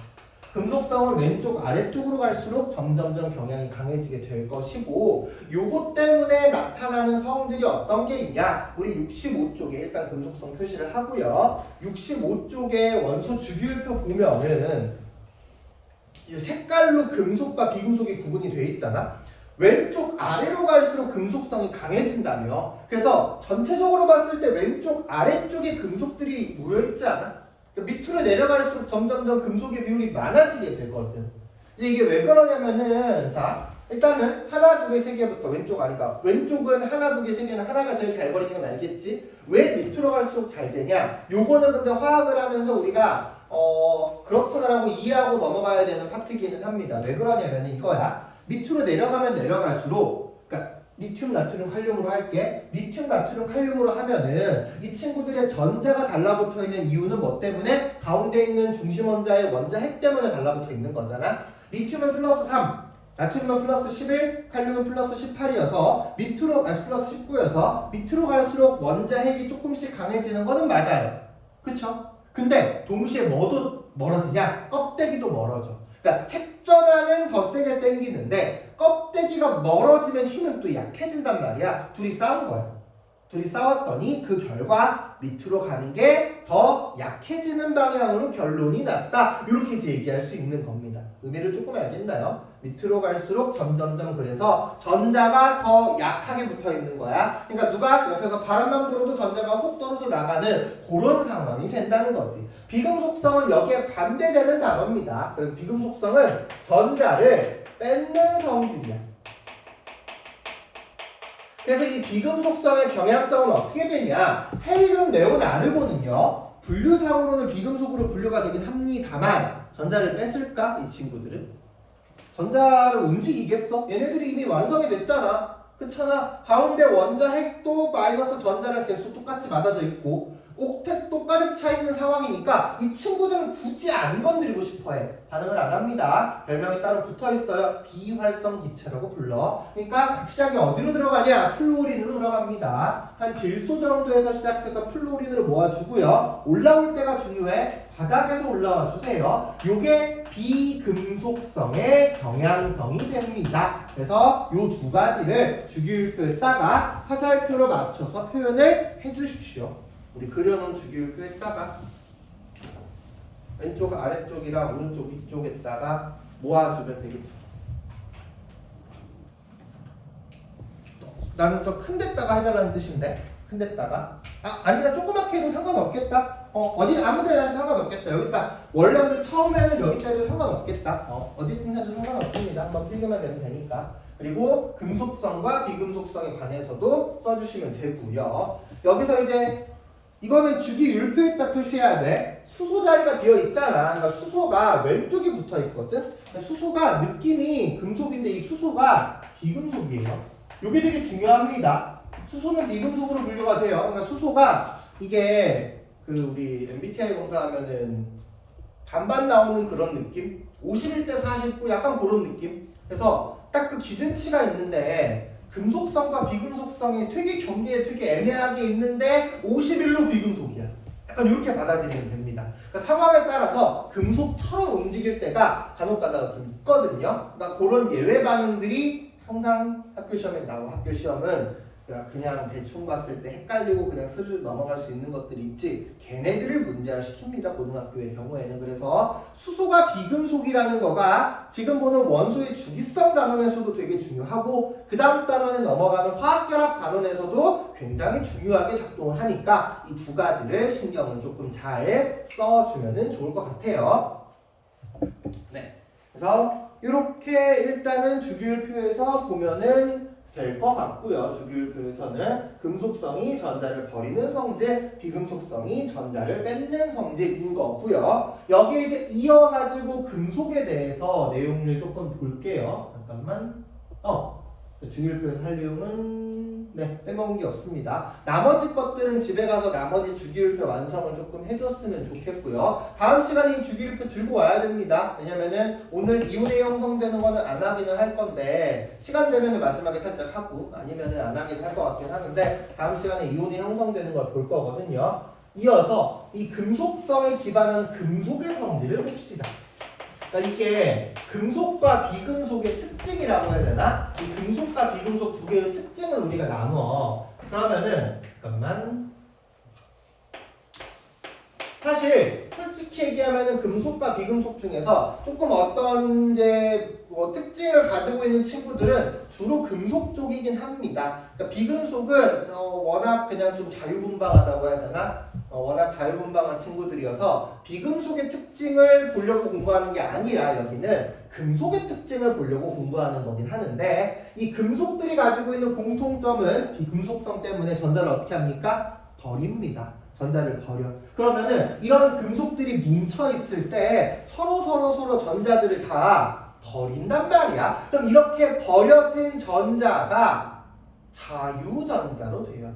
금속성은 왼쪽 아래쪽으로 갈수록 점점점 경향이 강해지게 될 것이고, 요것 때문에 나타나는 성질이 어떤 게 있냐? 우리 65쪽에 일단 금속성 표시를 하고요. 65쪽에 원소 주기율표 보면은 이 색깔로 금속과 비금속이 구분이 돼 있잖아. 왼쪽 아래로 갈수록 금속성이 강해진다며. 그래서 전체적으로 봤을 때 왼쪽 아래쪽에 금속들이 모여있지 않아? 그러니까 밑으로 내려갈수록 점점점 금속의 비율이 많아지게 되거든. 이제 이게 왜 그러냐면은, 자, 일단은 하나, 두 개, 세 개부터 왼쪽 아래가. 왼쪽은 하나, 두 개, 세 개는 하나가 제일 잘 버리는 건 알겠지? 왜 밑으로 갈수록 잘 되냐? 요거는 근데 화학을 하면서 우리가 그렇구나라고 이해하고 넘어가야 되는 파트기는 합니다. 왜 그러냐면 이거야. 밑으로 내려가면 내려갈수록, 그러니까 리튬, 나트륨, 칼륨으로 할게. 리튬, 나트륨, 칼륨으로 하면은 이 친구들의 전자가 달라붙어 있는 이유는 뭐 때문에? 가운데 있는 중심 원자의 원자 핵 때문에 달라붙어 있는 거잖아. 리튬은 플러스 3, 나트륨은 플러스 11, 칼륨은 플러스 18이어서 밑으로, 플러스 19여서 밑으로 갈수록 원자 핵이 조금씩 강해지는 거는 맞아요. 그쵸? 근데 동시에 뭐도 멀어지냐? 껍데기도 멀어져. 그러니까 핵전화는 더 세게 당기는데 껍데기가 멀어지면 힘은 또 약해진단 말이야. 둘이 싸운 거야. 둘이 싸웠더니 그 결과 밑으로 가는 게 더 약해지는 방향으로 결론이 났다. 이렇게 이제 얘기할 수 있는 겁니다. 의미를 조금 알겠나요? 밑으로 갈수록 점점점 그래서 전자가 더 약하게 붙어 있는 거야. 그러니까 누가 옆에서 바람만 불어도 전자가 혹 떨어져 나가는 그런 상황이 된다는 거지. 비금속성은 여기에 반대되는 단어입니다. 그래서 비금속성은 전자를 뺏는 성질이야. 그래서 이 비금속성의 경향성은 어떻게 되냐? 헬륨, 네온, 아르곤은요, 분류상으로는 비금속으로 분류가 되긴 합니다만 전자를 뺏을까? 이 친구들은? 전자를 움직이겠어? 얘네들이 이미 완성이 됐잖아. 그렇잖아. 가운데 원자 핵도 마이너스 전자랑 개수 똑같이 맞아져 있고 옥텟도 가득 차 있는 상황이니까 이 친구들은 굳이 안 건드리고 싶어해. 반응을 안 합니다. 별명이 따로 붙어 있어요. 비활성 기체라고 불러. 그러니까 시작이 어디로 들어가냐? 플루오린으로 들어갑니다. 한 질소 정도에서 시작해서 플루오린으로 모아주고요. 올라올 때가 중요해. 바닥에서 올라와 주세요. 요게 비금속성의 경향성이 됩니다. 그래서 요 두 가지를 주기율표에다가 화살표로 맞춰서 표현을 해주십시오. 우리 그려놓은 주기율표에다가 왼쪽 아래쪽이랑 오른쪽 위쪽에다가 모아주면 되겠죠. 나는 저 큰 데다가 해달라는 뜻인데, 큰 데다가 아니다, 조그맣게 해도 상관없겠다. 어디 아무 데나 해도 상관없겠다. 여기다 원래 우리 처음에는 여기다 해도 상관없겠다. 어디든 해도 상관없습니다. 한번 필기만 되면 되니까. 그리고 금속성과 비금속성에 관해서도 써주시면 되고요. 여기서 이제 이거는 주기율표에다 표시해야 돼. 수소 자리가 비어 있잖아. 그러니까 수소가 왼쪽에 붙어 있거든. 수소가 느낌이 금속인데 이 수소가 비금속이에요. 이게 되게 중요합니다. 수소는 비금속으로 분류가 돼요. 그러니까 수소가 이게 그 우리 MBTI 검사하면은 반반 나오는 그런 느낌? 51대 49 약간 그런 느낌? 그래서 딱 그 기준치가 있는데 금속성과 비금속성이 되게 경계에 되게 애매하게 있는데 51로 비금속이야. 약간 이렇게 받아들이면 됩니다. 그러니까 상황에 따라서 금속처럼 움직일 때가 간혹가다가 좀 있거든요. 그러니까 그런 예외 반응들이 항상 학교 시험에 나오고 학교 시험은 그냥 대충 봤을 때 헷갈리고 그냥 스르르 넘어갈 수 있는 것들이 있지 걔네들을 문제화 시킵니다. 고등학교의 경우에는. 그래서 수소가 비금속이라는 거가 지금 보는 원소의 주기성 단원에서도 되게 중요하고 그 다음 단원에 넘어가는 화학결합 단원에서도 굉장히 중요하게 작동을 하니까 이 두 가지를 신경을 조금 잘 써주면 좋을 것 같아요. 네. 그래서 이렇게 일단은 주기율표에서 보면은 될 것 같고요. 주기율표에서는 금속성이 전자를 버리는 성질, 비금속성이 전자를 뺏는 성질인 거고요. 여기에 이제 이어가지고 금속에 대해서 내용을 조금 볼게요. 잠깐만. 주기율표에서 할 내용은 빼먹은 게 없습니다. 나머지 것들은 집에 가서 나머지 주기율표 완성을 조금 해줬으면 좋겠고요. 다음 시간에 이 주기율표 들고 와야 됩니다. 왜냐면은 오늘 이온에 형성되는 거는 안 하기는 할 건데 시간 되면은 마지막에 살짝 하고 아니면은 안 하긴 할 것 같긴 하는데 다음 시간에 이온이 형성되는 걸 볼 거거든요. 이어서 이 금속성에 기반한 금속의 성질을 봅시다. 그러니까 이게 금속과 비금속의 특징이라고 해야 되나? 이 금속과 비금속 두 개의 특징을 우리가 나눠. 그러면은 잠깐만. 사실 솔직히 얘기하면은 금속과 비금속 중에서 조금 어떤 이제 특징을 가지고 있는 친구들은 주로 금속 쪽이긴 합니다. 그러니까 비금속은 워낙 그냥 좀 자유분방하다고 해야 되나? 워낙 자유분방한 친구들이어서 비금속의 특징을 보려고 공부하는 게 아니라 여기는 금속의 특징을 보려고 공부하는 거긴 하는데 이 금속들이 가지고 있는 공통점은 비금속성 때문에 전자를 어떻게 합니까? 버립니다. 전자를 버려. 그러면은 이런 금속들이 뭉쳐 있을 때 서로 전자들을 다 버린단 말이야. 그럼 이렇게 버려진 전자가 자유전자로 돼요.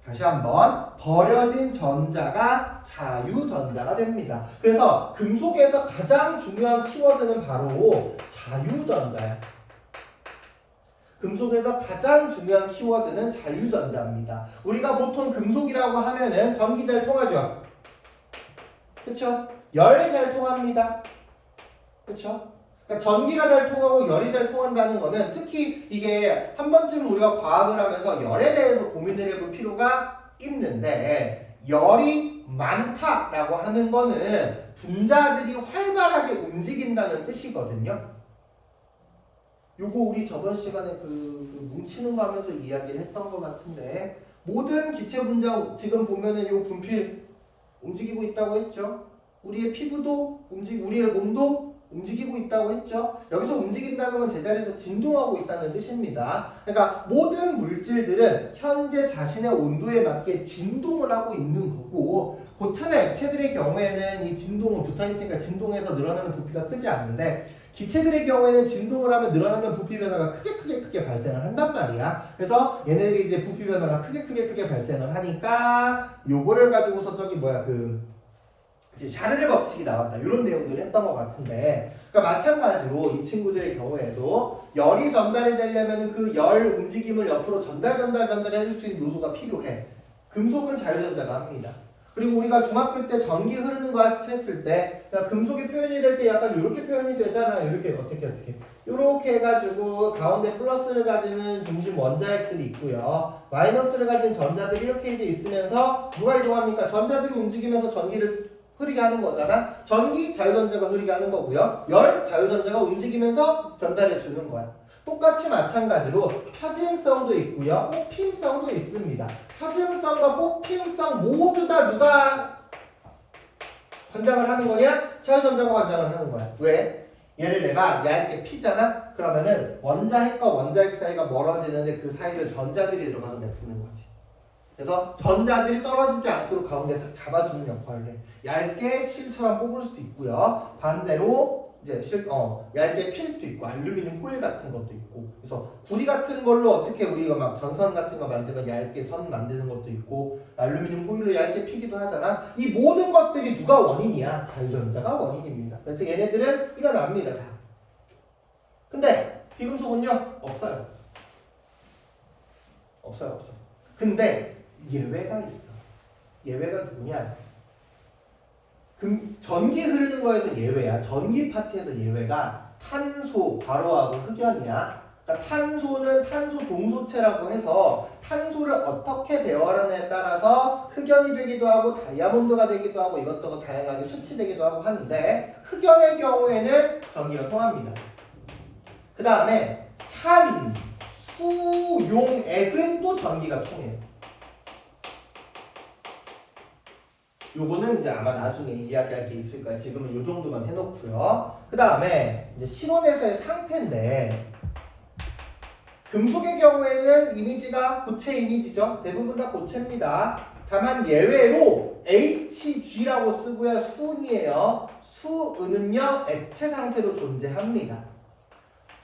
다시 한번 버려진 전자가 자유전자가 됩니다. 그래서 금속에서 가장 중요한 키워드는 바로 자유전자야. 금속에서 가장 중요한 키워드는 자유전자입니다. 우리가 보통 금속이라고 하면은 전기 잘 통하죠? 그쵸? 열 잘 통합니다. 그쵸? 그러니까 전기가 잘 통하고 열이 잘 통한다는 거는 특히 이게 한 번쯤 우리가 과학을 하면서 열에 대해서 고민을 해볼 필요가 있는데 열이 많다라고 하는 거는 분자들이 활발하게 움직인다는 뜻이거든요. 요거 우리 저번 시간에 그 뭉치는 거 하면서 이야기를 했던 것 같은데 모든 기체 분자 지금 보면은 요 분필 움직이고 있다고 했죠. 우리의 피부도 우리의 몸도 움직이고 있다고 했죠. 여기서 움직인다는 건 제자리에서 진동하고 있다는 뜻입니다. 그러니까 모든 물질들은 현재 자신의 온도에 맞게 진동을 하고 있는 거고 고체나 액체들의 경우에는 이 진동은 붙어있으니까 진동해서 늘어나는 부피가 크지 않는데 기체들의 경우에는 진동을 하면 늘어나는 부피 변화가 크게 발생을 한단 말이야. 그래서 얘네들이 이제 부피 변화가 크게 발생을 하니까 요거를 가지고서 이제 샤르르 법칙이 나왔다. 이런 내용들을 했던 것 같은데 그러니까 마찬가지로 이 친구들의 경우에도 열이 전달이 되려면 그 열 움직임을 옆으로 전달해줄 수 있는 요소가 필요해. 금속은 자유전자가 합니다. 그리고 우리가 중학교 때 전기 흐르는 거 했을 때 금속이 표현이 될 때 약간 이렇게 표현이 되잖아요. 이렇게 이렇게 해가지고 가운데 플러스를 가지는 중심 원자핵들이 있고요. 마이너스를 가진 전자들이 이렇게 이제 있으면서 누가 이동합니까? 전자들이 움직이면서 전기를 흐르게 하는 거잖아. 전기 자유전자가 흐르게 하는 거고요. 열 자유전자가 움직이면서 전달해 주는 거야. 똑같이 마찬가지로 펴짐성도 있고요. 뽑힘성도 있습니다. 펴짐성과 뽑힘성 모두 다 누가 관장을 하는 거냐? 자유전자가 관장을 하는 거야. 왜? 얘를 내가 얇게 피잖아? 그러면은 원자핵과 원자핵 사이가 멀어지는데 그 사이를 전자들이 들어가서 내푸는 거지. 그래서 전자들이 떨어지지 않도록 가운데서 잡아주는 역할을 해. 얇게 실처럼 뽑을 수도 있고요. 반대로 이제 얇게 필 수도 있고 알루미늄 호일 같은 것도 있고 그래서 구리 같은 걸로 어떻게 우리가 막 전선 같은 거 만들면 얇게 선 만드는 것도 있고 알루미늄 호일로 얇게 피기도 하잖아. 이 모든 것들이 누가 원인이야? 자유전자가 원인입니다. 그래서 얘네들은 일어납니다 다. 근데 비금속은요? 없어요. 없어. 근데 예외가 있어. 예외가 누구냐? 전기 흐르는 거에서 예외야. 전기 파트에서 예외가 탄소, 괄호하고 흑연이야. 그러니까 탄소는 탄소 동소체라고 해서 탄소를 어떻게 배열하느냐에 따라서 흑연이 되기도 하고 다이아몬드가 되기도 하고 이것저것 다양하게 수치되기도 하고 하는데 흑연의 경우에는 전기가 통합니다. 그 다음에 산, 수, 용, 액은 또 전기가 통해요. 요거는 이제 아마 나중에 이야기할 게 있을 거야. 지금은 요 정도만 해놓고요. 그 다음에 이제 신원에서의 상태인데 금속의 경우에는 이미지가 고체 이미지죠. 대부분 다 고체입니다. 다만 예외로 HG라고 쓰고요. 수은이에요. 수은은요 액체 상태로 존재합니다.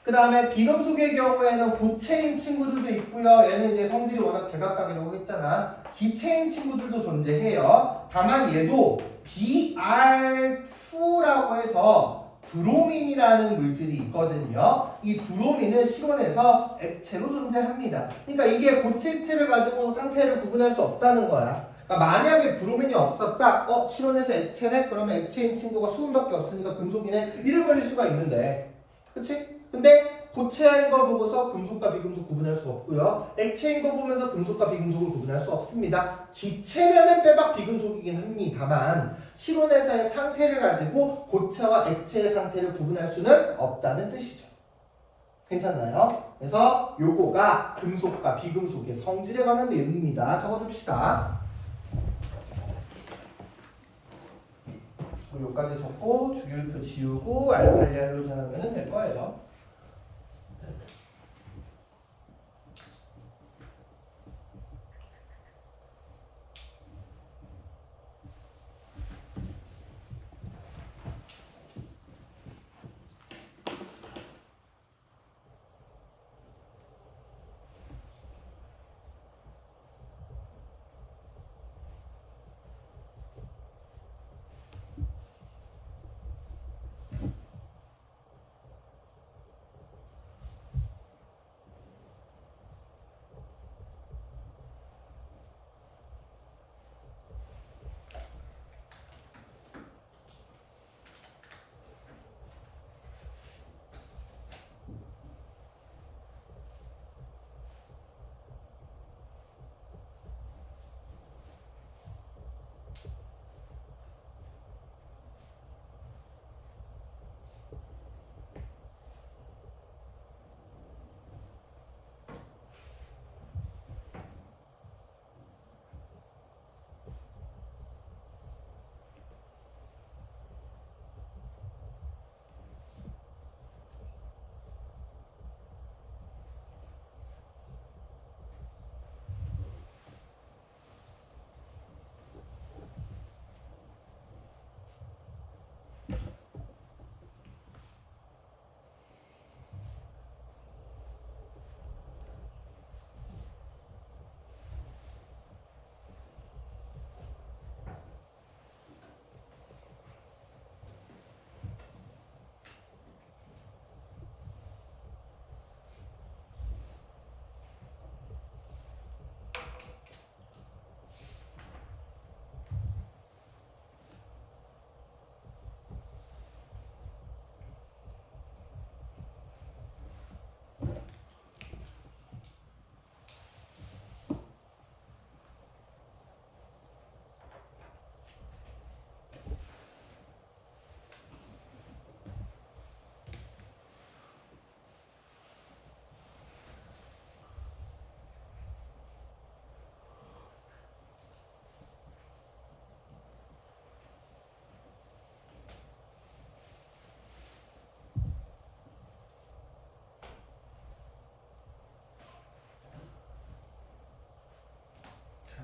그 다음에 비금속의 경우에는 고체인 친구들도 있고요. 얘는 이제 성질이 워낙 제각각이라고 했잖아. 기체인 친구들도 존재해요. 다만 얘도 Br2라고 해서 브로민이라는 물질이 있거든요. 이 브로민은 실온에서 액체로 존재합니다. 그러니까 이게 고체체를 가지고 상태를 구분할 수 없다는 거야. 그러니까 만약에 브로민이 없었다. 실온에서 액체네? 그러면 액체인 친구가 수은밖에 없으니까 금속이네? 이를 벌릴 수가 있는데. 그치? 근데 고체인 거 보고서 금속과 비금속 구분할 수 없고요. 액체인 거 보면서 금속과 비금속을 구분할 수 없습니다. 기체면은 빼박 비금속이긴 합니다만 실온에서의 상태를 가지고 고체와 액체의 상태를 구분할 수는 없다는 뜻이죠. 괜찮나요? 그래서 요거가 금속과 비금속의 성질에 관한 내용입니다. 적어줍시다. 여기까지 적고 주기율표 지우고 알칼리 할로젠 하면 될 거예요.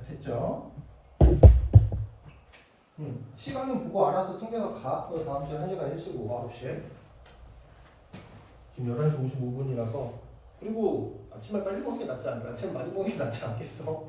됐죠? 시간은 보고 알아서 챙겨서 가. 다음 주에 1시간 일시고 9시에. 지금 11시 55분이라서. 그리고 아침에 빨리 먹는 게 낫지 않을까? 아침 많이 먹는 게 낫지 않겠어?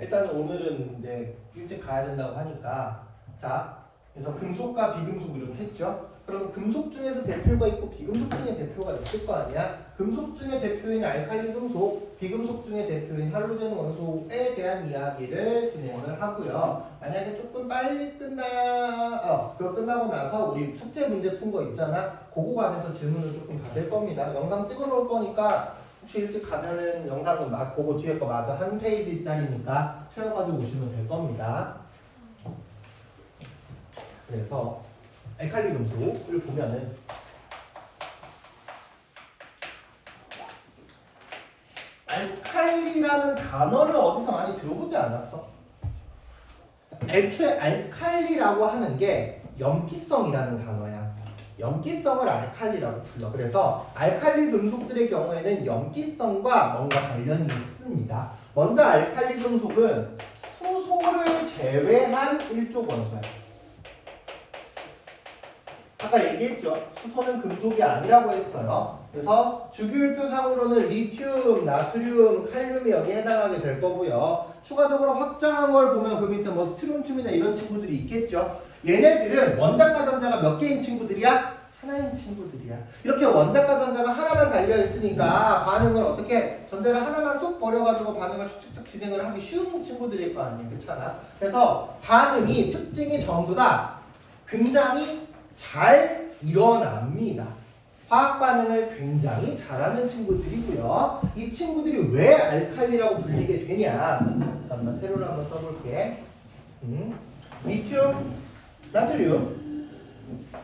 일단 오늘은 이제 일찍 가야 된다고 하니까. 자, 그래서 금속과 비금속 이렇게 했죠? 그러면 금속 중에서 대표가 있고 비금속 중에 대표가 있을 거 아니야? 금속 중에 대표인 알칼리 금속, 비금속 중에 대표인 할로젠 원소에 대한 이야기를 진행을 하고요. 만약에 조금 빨리 그거 끝나고 나서 우리 숙제 문제 푼 거 있잖아. 그거 관해서 질문을 조금 받을 겁니다. 영상 찍어 놓을 거니까 혹시 일찍 가면은 영상은 보고 뒤에 거 마저 한 페이지짜리니까 채워가지고 오시면 될 겁니다. 그래서 알칼리 금속을 보면은 알칼리라는 단어를 어디서 많이 들어보지 않았어? 애초에 알칼리라고 하는 게 염기성이라는 단어야. 염기성을 알칼리라고 불러. 그래서 알칼리 금속들의 경우에는 염기성과 뭔가 관련이 있습니다. 먼저 알칼리 금속은 수소를 제외한 일족 원소예요. 아까 얘기했죠. 수소는 금속이 아니라고 했어요. 그래서 주기율표상으로는 리튬, 나트륨, 칼륨이 여기에 해당하게 될 거고요. 추가적으로 확장한 걸 보면 그 밑에 뭐 스트론튬이나 이런 친구들이 있겠죠. 얘네들은 원자과 전자가 몇 개인 친구들이야? 하나인 친구들이야. 이렇게 원자과 전자가 하나만 달려 있으니까 반응을 어떻게 전자를 하나만 쏙 버려가지고 반응을 촉촉촉 진행을 하기 쉬운 친구들일 거 아니에요. 그렇잖아. 그래서 반응이 특징이 전부 다 굉장히 잘 일어납니다. 화학 반응을 굉장히 잘하는 친구들이고요. 이 친구들이 왜 알칼리라고 불리게 되냐? 잠깐만 세로를 한번 써볼게. 리튬, 나트륨,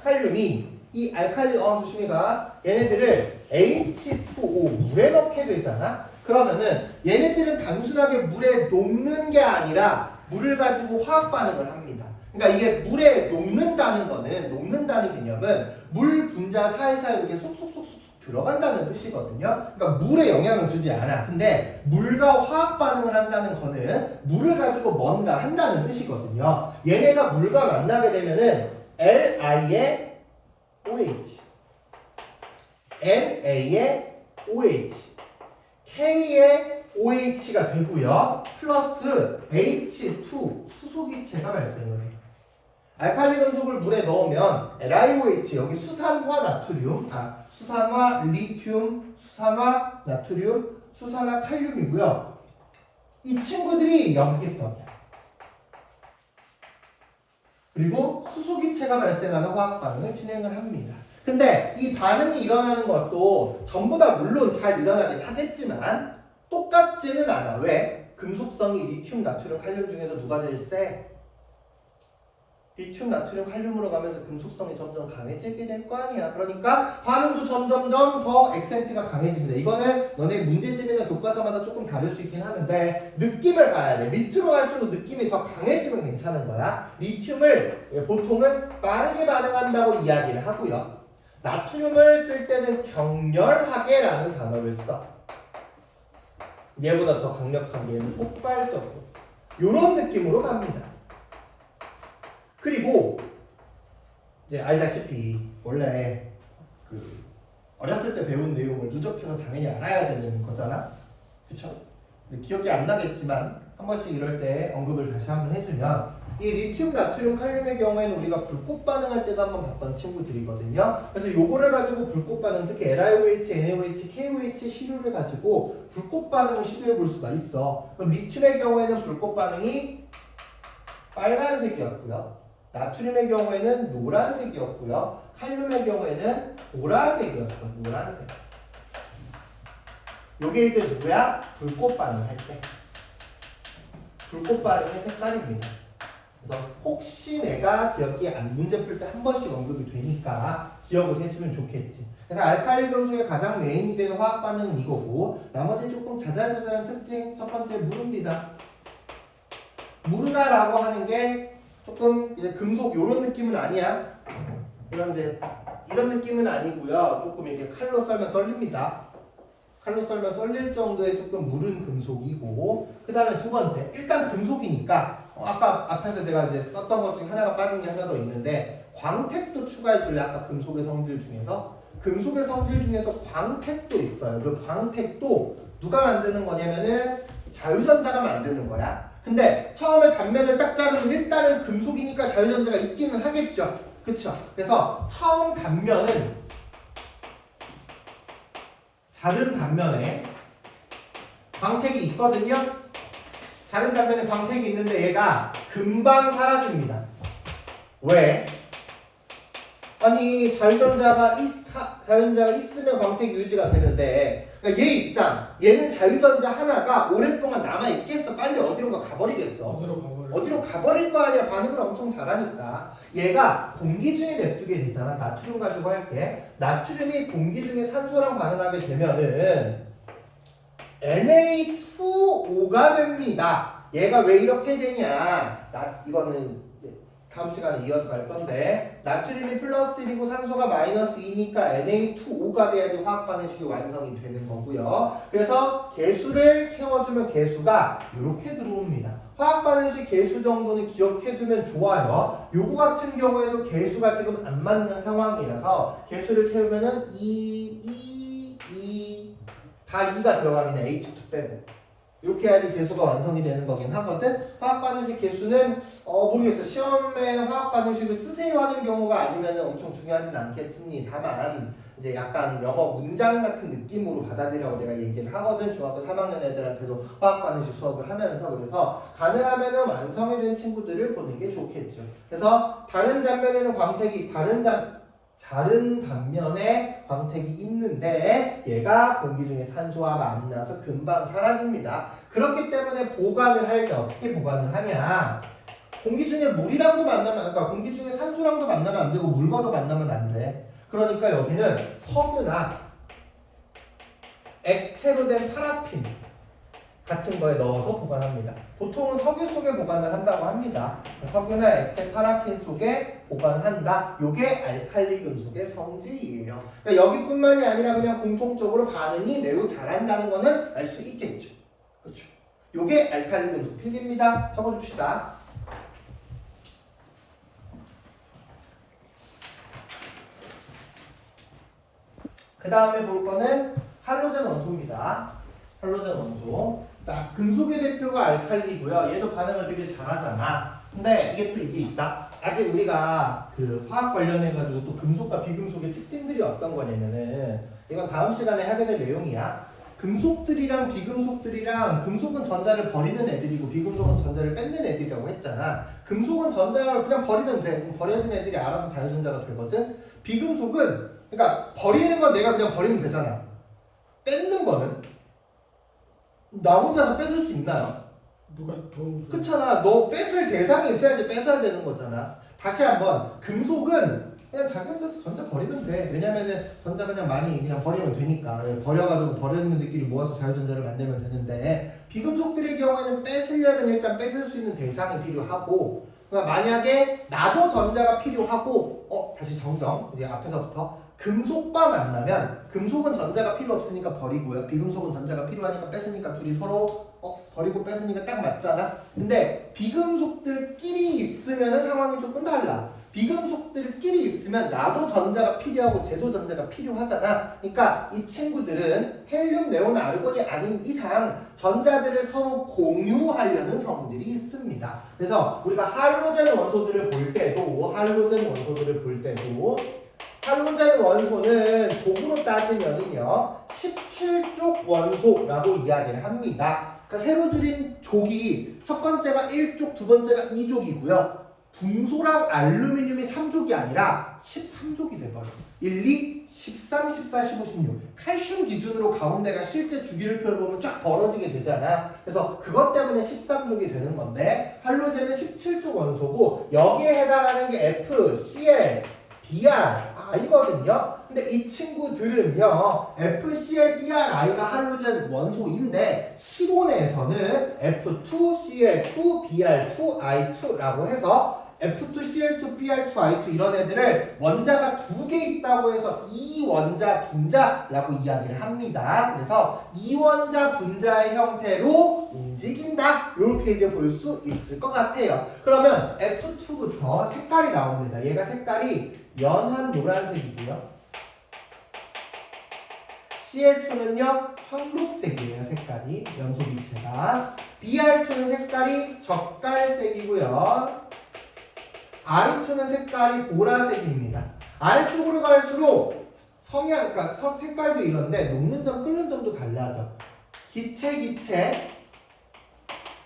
칼륨이 이 알칼리 조심히 가. 얘네들을 H2O 물에 넣게 되잖아. 그러면은 얘네들은 단순하게 물에 녹는 게 아니라 물을 가지고 화학 반응을 합니다. 그러니까 이게 물에 녹는다는 개념은 물 분자 사이사이 이렇게 쏙쏙쏙쏙 들어간다는 뜻이거든요. 그러니까 물에 영향을 주지 않아. 근데 물과 화학 반응을 한다는 거는 물을 가지고 뭔가 한다는 뜻이거든요. 얘네가 물과 만나게 되면은 Li에 OH, NA에 OH, K에 OH가 되고요. 플러스 H2 수소기체가 발생을 해요. 알칼리 금속을 물에 넣으면 LiOH 여기 수산화 나트륨, 수산화 리튬, 수산화 나트륨, 수산화 칼륨이고요. 이 친구들이 염기성이야. 그리고 수소기체가 발생하는 화학 반응을 진행을 합니다. 근데 이 반응이 일어나는 것도 전부 다 물론 잘 일어나긴 하겠지만 똑같지는 않아. 왜? 금속성이 리튬, 나트륨, 칼륨 중에서 누가 제일 세? 리튬, 나트륨, 칼륨으로 가면서 금속성이 점점 강해지게 될 거 아니야. 그러니까 반응도 점점점 더 액센트가 강해집니다. 이거는 너네 문제집이나 교과서마다 조금 다를 수 있긴 하는데 느낌을 봐야 돼. 밑으로 갈수록 느낌이 더 강해지면 괜찮은 거야. 리튬을 보통은 빠르게 반응한다고 이야기를 하고요. 나트륨을 쓸 때는 격렬하게라는 단어를 써. 얘보다 더 강력한 얘는 폭발적으로. 이런 느낌으로 갑니다. 그리고 이제 알다시피 원래 그 어렸을 때 배운 내용을 누적해서 당연히 알아야 되는 거잖아. 그쵸? 기억이 안 나겠지만 한 번씩 이럴 때 언급을 다시 한번 해주면 이 리튬, 나트륨, 칼륨의 경우에는 우리가 불꽃 반응할 때도 한번 봤던 친구들이거든요. 그래서 요거를 가지고 불꽃 반응, 특히 LiOH, NaOH, KOH 시료를 가지고 불꽃 반응을 시도해 볼 수가 있어. 그럼 리튬의 경우에는 불꽃 반응이 빨간색이었고요. 나트륨의 경우에는 노란색이었고요. 칼륨의 경우에는 보라색이었어. 노란색. 요게 이제 누구야? 불꽃 반응할 때. 불꽃 반응의 색깔입니다. 그래서 혹시 내가 기억이 안 문제 풀 때 한 번씩 언급이 되니까 기억을 해주면 좋겠지. 그래서 알칼리 금속의 가장 메인이 되는 화학 반응은 이거고 나머지 조금 자잘자잘한 특징 첫 번째 무릅니다. 무르다라고 하는 게 조금 이제 금속 요런 느낌은 아니야. 이런 이제 이런 느낌은 아니고요. 조금 이렇게 칼로 썰면 썰립니다. 칼로 썰면 썰릴 정도의 조금 무른 금속이고 그 다음에 두 번째 일단 금속이니까 아까 앞에서 내가 이제 썼던 것 중에 하나가 빠진 게 하나 더 있는데 광택도 추가해 줄래? 아까 금속의 성질 중에서 금속의 성질 중에서 광택도 있어요. 그 광택도 누가 만드는 거냐면은 자유전자가 만드는 거야. 근데 처음에 단면을 딱 자르면 일단은 금속이니까 자유전자가 있기는 하겠죠. 그쵸? 그래서 처음 단면은 자른 단면에 광택이 있거든요. 자른 단면에 광택이 있는데 얘가 금방 사라집니다. 왜? 아니 자유전자가 있으면 광택이 유지가 되는데 그러니까 얘 입장 얘는 자유전자 하나가 오랫동안 남아있겠어? 빨리 어디론가 가버리겠어? 어디로 가버릴 거 아니야. 반응을 엄청 잘하니까. 얘가 공기 중에 냅두게 되잖아. 나트륨 가지고 할게. 나트륨이 공기 중에 산소랑 반응하게 되면은 Na2O가 됩니다. 얘가 왜 이렇게 되냐. 이거는 다음 시간에 이어서 갈 건데 나트륨이 플러스 1이고 산소가 마이너스 2니까 Na2O가 돼야지 화학 반응식이 완성이 되는 거고요. 그래서 개수를 채워주면 개수가 이렇게 들어옵니다. 화학 반응식 개수 정도는 기억해두면 좋아요. 요거 같은 경우에도 개수가 지금 안 맞는 상황이라서 개수를 채우면은 2 다 2가 들어가긴 해. H2 빼고. 이렇게 해야지 개수가 완성이 되는 거긴 하거든. 화학 반응식 개수는 모르겠어. 시험에 화학 반응식을 쓰세요 하는 경우가 아니면 엄청 중요하진 않겠습니다만 이제 약간 영어 문장 같은 느낌으로 받아들이라고 내가 얘기를 하거든. 중학교 3학년 애들한테도 화학 반응식 수업을 하면서. 그래서 가능하면은 완성이 된 친구들을 보는 게 좋겠죠. 그래서 다른 단면에는 광택이 다른 단면에 광택이 있는데 얘가 공기 중에 산소와 만나서 금방 사라집니다. 그렇기 때문에 보관을 할 때 어떻게 보관을 하냐? 공기 중에 물이랑도 만나면, 그러니까 공기 중에 산소랑도 만나면 안 되고 물과도 만나면 안 돼. 그러니까 여기는 석유나 액체로 된 파라핀 같은 거에 넣어서 보관합니다. 보통은 석유 속에 보관을 한다고 합니다. 석유나 액체 파라핀 속에 보관한다. 요게 알칼리 금속의 성질이에요. 그러니까 여기뿐만이 아니라 그냥 공통적으로 반응이 매우 잘한다는 거는 알 수 있겠죠. 그렇죠. 요게 알칼리 금속 필기입니다. 적어줍시다. 그 다음에 볼 거는 할로젠 원소입니다. 할로젠 원소. 자, 금속의 대표가 알칼리고요. 얘도 반응을 되게 잘하잖아. 근데 이게 또 이게 있다. 아직 우리가 그 화학 관련해가지고 또 금속과 비금속의 특징들이 어떤 거냐면은 이건 다음 시간에 하게 될 내용이야. 금속들이랑 비금속들이랑 금속은 전자를 버리는 애들이고 비금속은 전자를 뺏는 애들이라고 했잖아. 금속은 전자를 그냥 버리면 돼. 그럼 버려진 애들이 알아서 자유전자가 되거든. 비금속은 그러니까 버리는 건 내가 그냥 버리면 되잖아. 뺏는 거는 나 혼자서 뺏을 수 있나요?
누가 도움 줘?
그렇잖아. 너 뺏을 대상이 있어야지 뺏어야 되는 거잖아. 다시 한번 금속은 그냥 자기 혼자서 전자 버리면 돼. 왜냐면은 전자 그냥 많이 그냥 버리면 되니까. 버려가지고 버리는 애들끼리 모아서 자유전자를 만들면 되는데 비금속들의 경우에는 뺏으려면 일단 뺏을 수 있는 대상이 필요하고 그러니까 만약에 나도 전자가 필요하고 다시 정정 이제 앞에서부터 금속과 만나면 금속은 전자가 필요 없으니까 버리고요. 비금속은 전자가 필요하니까 뺏으니까 둘이 서로 버리고 뺏으니까 딱 맞잖아. 근데 비금속들끼리 있으면 상황이 조금 달라. 비금속들끼리 있으면 나도 전자가 필요하고 쟤도 전자가 필요하잖아. 그러니까 이 친구들은 헬륨, 네온, 아르곤이 아닌 이상 전자들을 서로 공유하려는 성질이 있습니다. 그래서 우리가 할로젠 원소들을 볼 때도 할로젠 원소는 족으로 따지면은요 17족 원소라고 이야기를 합니다. 그러니까 새로 줄인 족이 첫 번째가 1족, 두 번째가 2족이고요. 붕소랑 알루미늄이 3족이 아니라 13족이 돼버려요. 1, 2, 13, 14, 15, 16. 칼슘 기준으로 가운데가 실제 주기율표를 보면 쫙 벌어지게 되잖아. 그래서 그것 때문에 13족이 되는 건데 할로젠은 17족 원소고 여기에 해당하는 게 F, Cl, Br, I거든요. 근데 이 친구들은요 FCl, BrI가 할로젠 원소인데 실온에서는 F2, Cl2, Br2, I2라고 해서 F2, Cl2, Br2, I2 이런 애들을 원자가 두 개 있다고 해서 이원자 분자라고 이야기를 합니다. 그래서 이원자 분자의 형태로 움직인다. 이렇게 이제 볼 수 있을 것 같아요. 그러면 F2부터 색깔이 나옵니다. 얘가 색깔이 연한 노란색이고요. Cl2는요 황록색이에요. 색깔이 연소기체가. Br2는 색깔이 젓갈색이고요. R2는 색깔이 보라색입니다. 아래쪽으로 갈수록 그러니까 색깔도 이런데 녹는 점, 끓는 점도 달라져. 기체.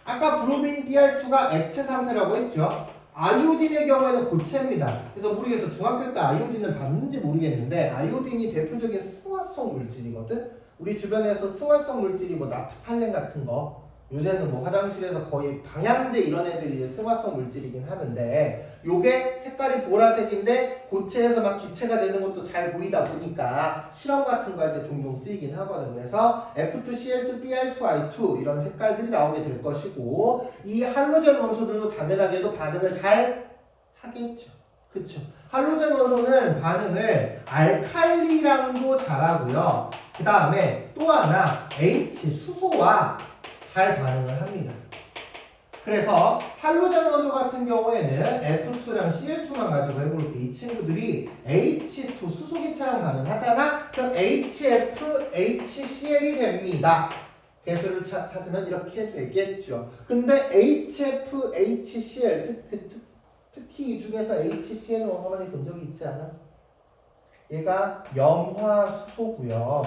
아까 브로민 Br2가 액체 상태라고 했죠. 아이오딘의 경우에는 고체입니다. 그래서 모르겠어. 중학교 때 아이오딘을 봤는지 모르겠는데 아이오딘이 대표적인 승화성 물질이거든. 우리 주변에서 승화성 물질이 뭐 나프탈렌 같은 거 요새는 뭐 화장실에서 거의 방향제 이런 애들이 이제 승화성 물질이긴 하는데 요게 색깔이 보라색인데 고체에서 막 기체가 되는 것도 잘 보이다 보니까 실험 같은 거 할 때 종종 쓰이긴 하거든. 그래서 F2, Cl2, Br2, I2 이런 색깔들이 나오게 될 것이고 이 할로젠 원소들도 당연하게도 반응을 잘 하겠죠. 그쵸? 할로젠 원소는 반응을 알칼리랑도 잘하고요. 그 다음에 또 하나 H 수소와 잘 반응을 합니다. 그래서 할로젠 원소 같은 경우에는 F2랑 Cl2만 가지고 해볼게. 이 친구들이 H2 수소기체랑 반응하잖아. 그럼 HF, HCl이 됩니다. 개수를 찾으면 이렇게 되겠죠. 근데 HF, HCl 특히 이 중에서 HCl은 어머니 본 적이 있지 않아? 얘가 염화수소고요.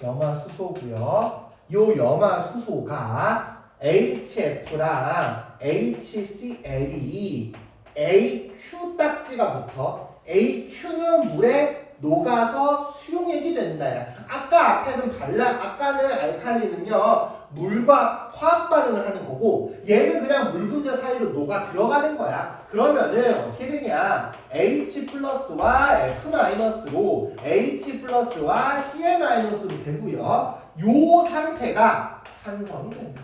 염화수소고요. 요 염화수소가 HF랑 HCl이 AQ 딱지가 붙어. AQ는 물에 녹아서 수용액이 된다. 아까 앞에는 아까는 알칼리는요 물과 화학 반응을 하는 거고 얘는 그냥 물 분자 사이로 녹아 들어가는 거야. 그러면은 어떻게 되냐? H 플러스와 F 마이너스로 H 플러스와 Cl 마이너스로 되고요. 요 상태가 산성이 됩니다.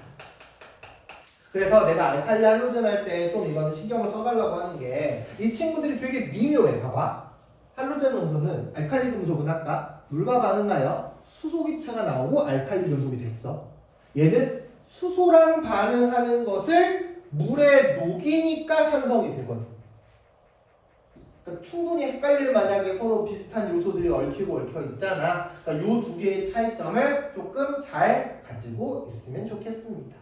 그래서 내가 알칼리 할로젠 할 때 좀 이거는 신경을 써달라고 하는 게 이 친구들이 되게 미묘해. 봐봐. 할로젠 원소는 알칼리 금속은 아까 물과 반응하여 수소기체가 나오고 알칼리 금속이 됐어. 얘는 수소랑 반응하는 것을 물에 녹이니까 산성이 되거든. 그러니까 충분히 헷갈릴 만하게 서로 비슷한 요소들이 얽히고 얽혀 있잖아. 그러니까 요 두 개의 차이점을 조금 잘 가지고 있으면 좋겠습니다.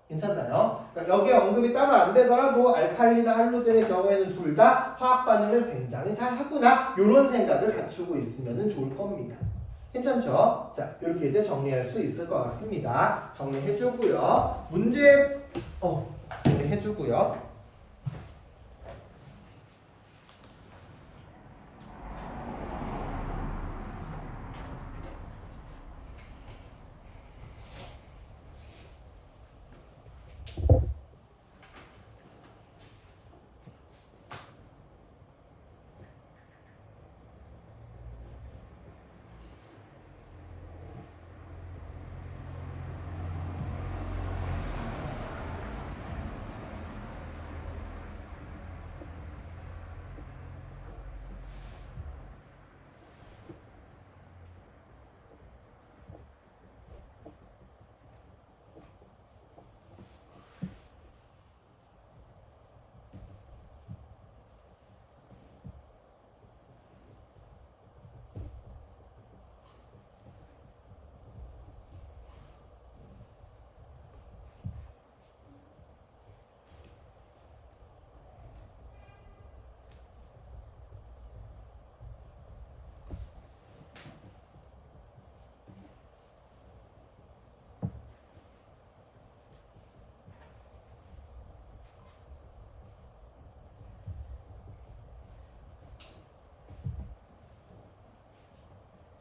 괜찮나요? 그러니까 여기에 언급이 따로 안 되더라도 알칼리나 할로젠의 경우에는 둘 다 화학 반응을 굉장히 잘 하구나 이런 생각을 갖추고 있으면 좋을 겁니다. 괜찮죠? 자, 이렇게 이제 정리할 수 있을 것 같습니다. 정리해주고요. 정리해주고요.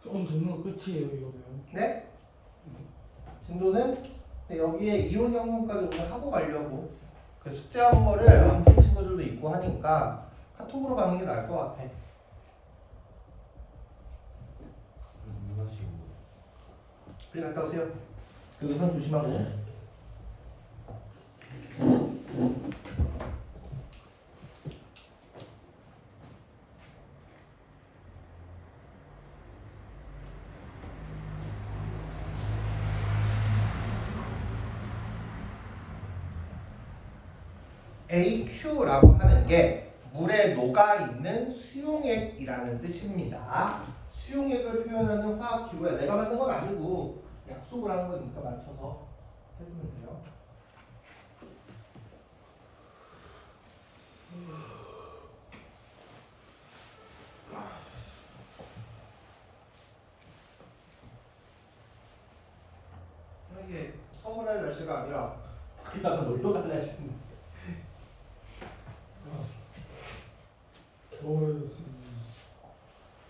오늘 듣는 거 끝이에요 이거는.
네? 진도는 여기에 이온 영역까지 오늘 하고 가려고 그 숙제한 거를 안 푼 친구들도 있고 하니까 카톡으로 가는 게 나을 것 같아. 그래 갔다 오세요. 그리고 손 조심하고. AQ라고 하는 게 물에 녹아있는 수용액이라는 뜻입니다. 수용액을 표현하는 화학 기호야. 내가 만든 건 아니고 약속을 한 거니까 맞춰서 해주면 돼요. 이게 서울할 날씨가 아니라 밖에다가 놀러 갈 날씨인데
더워요.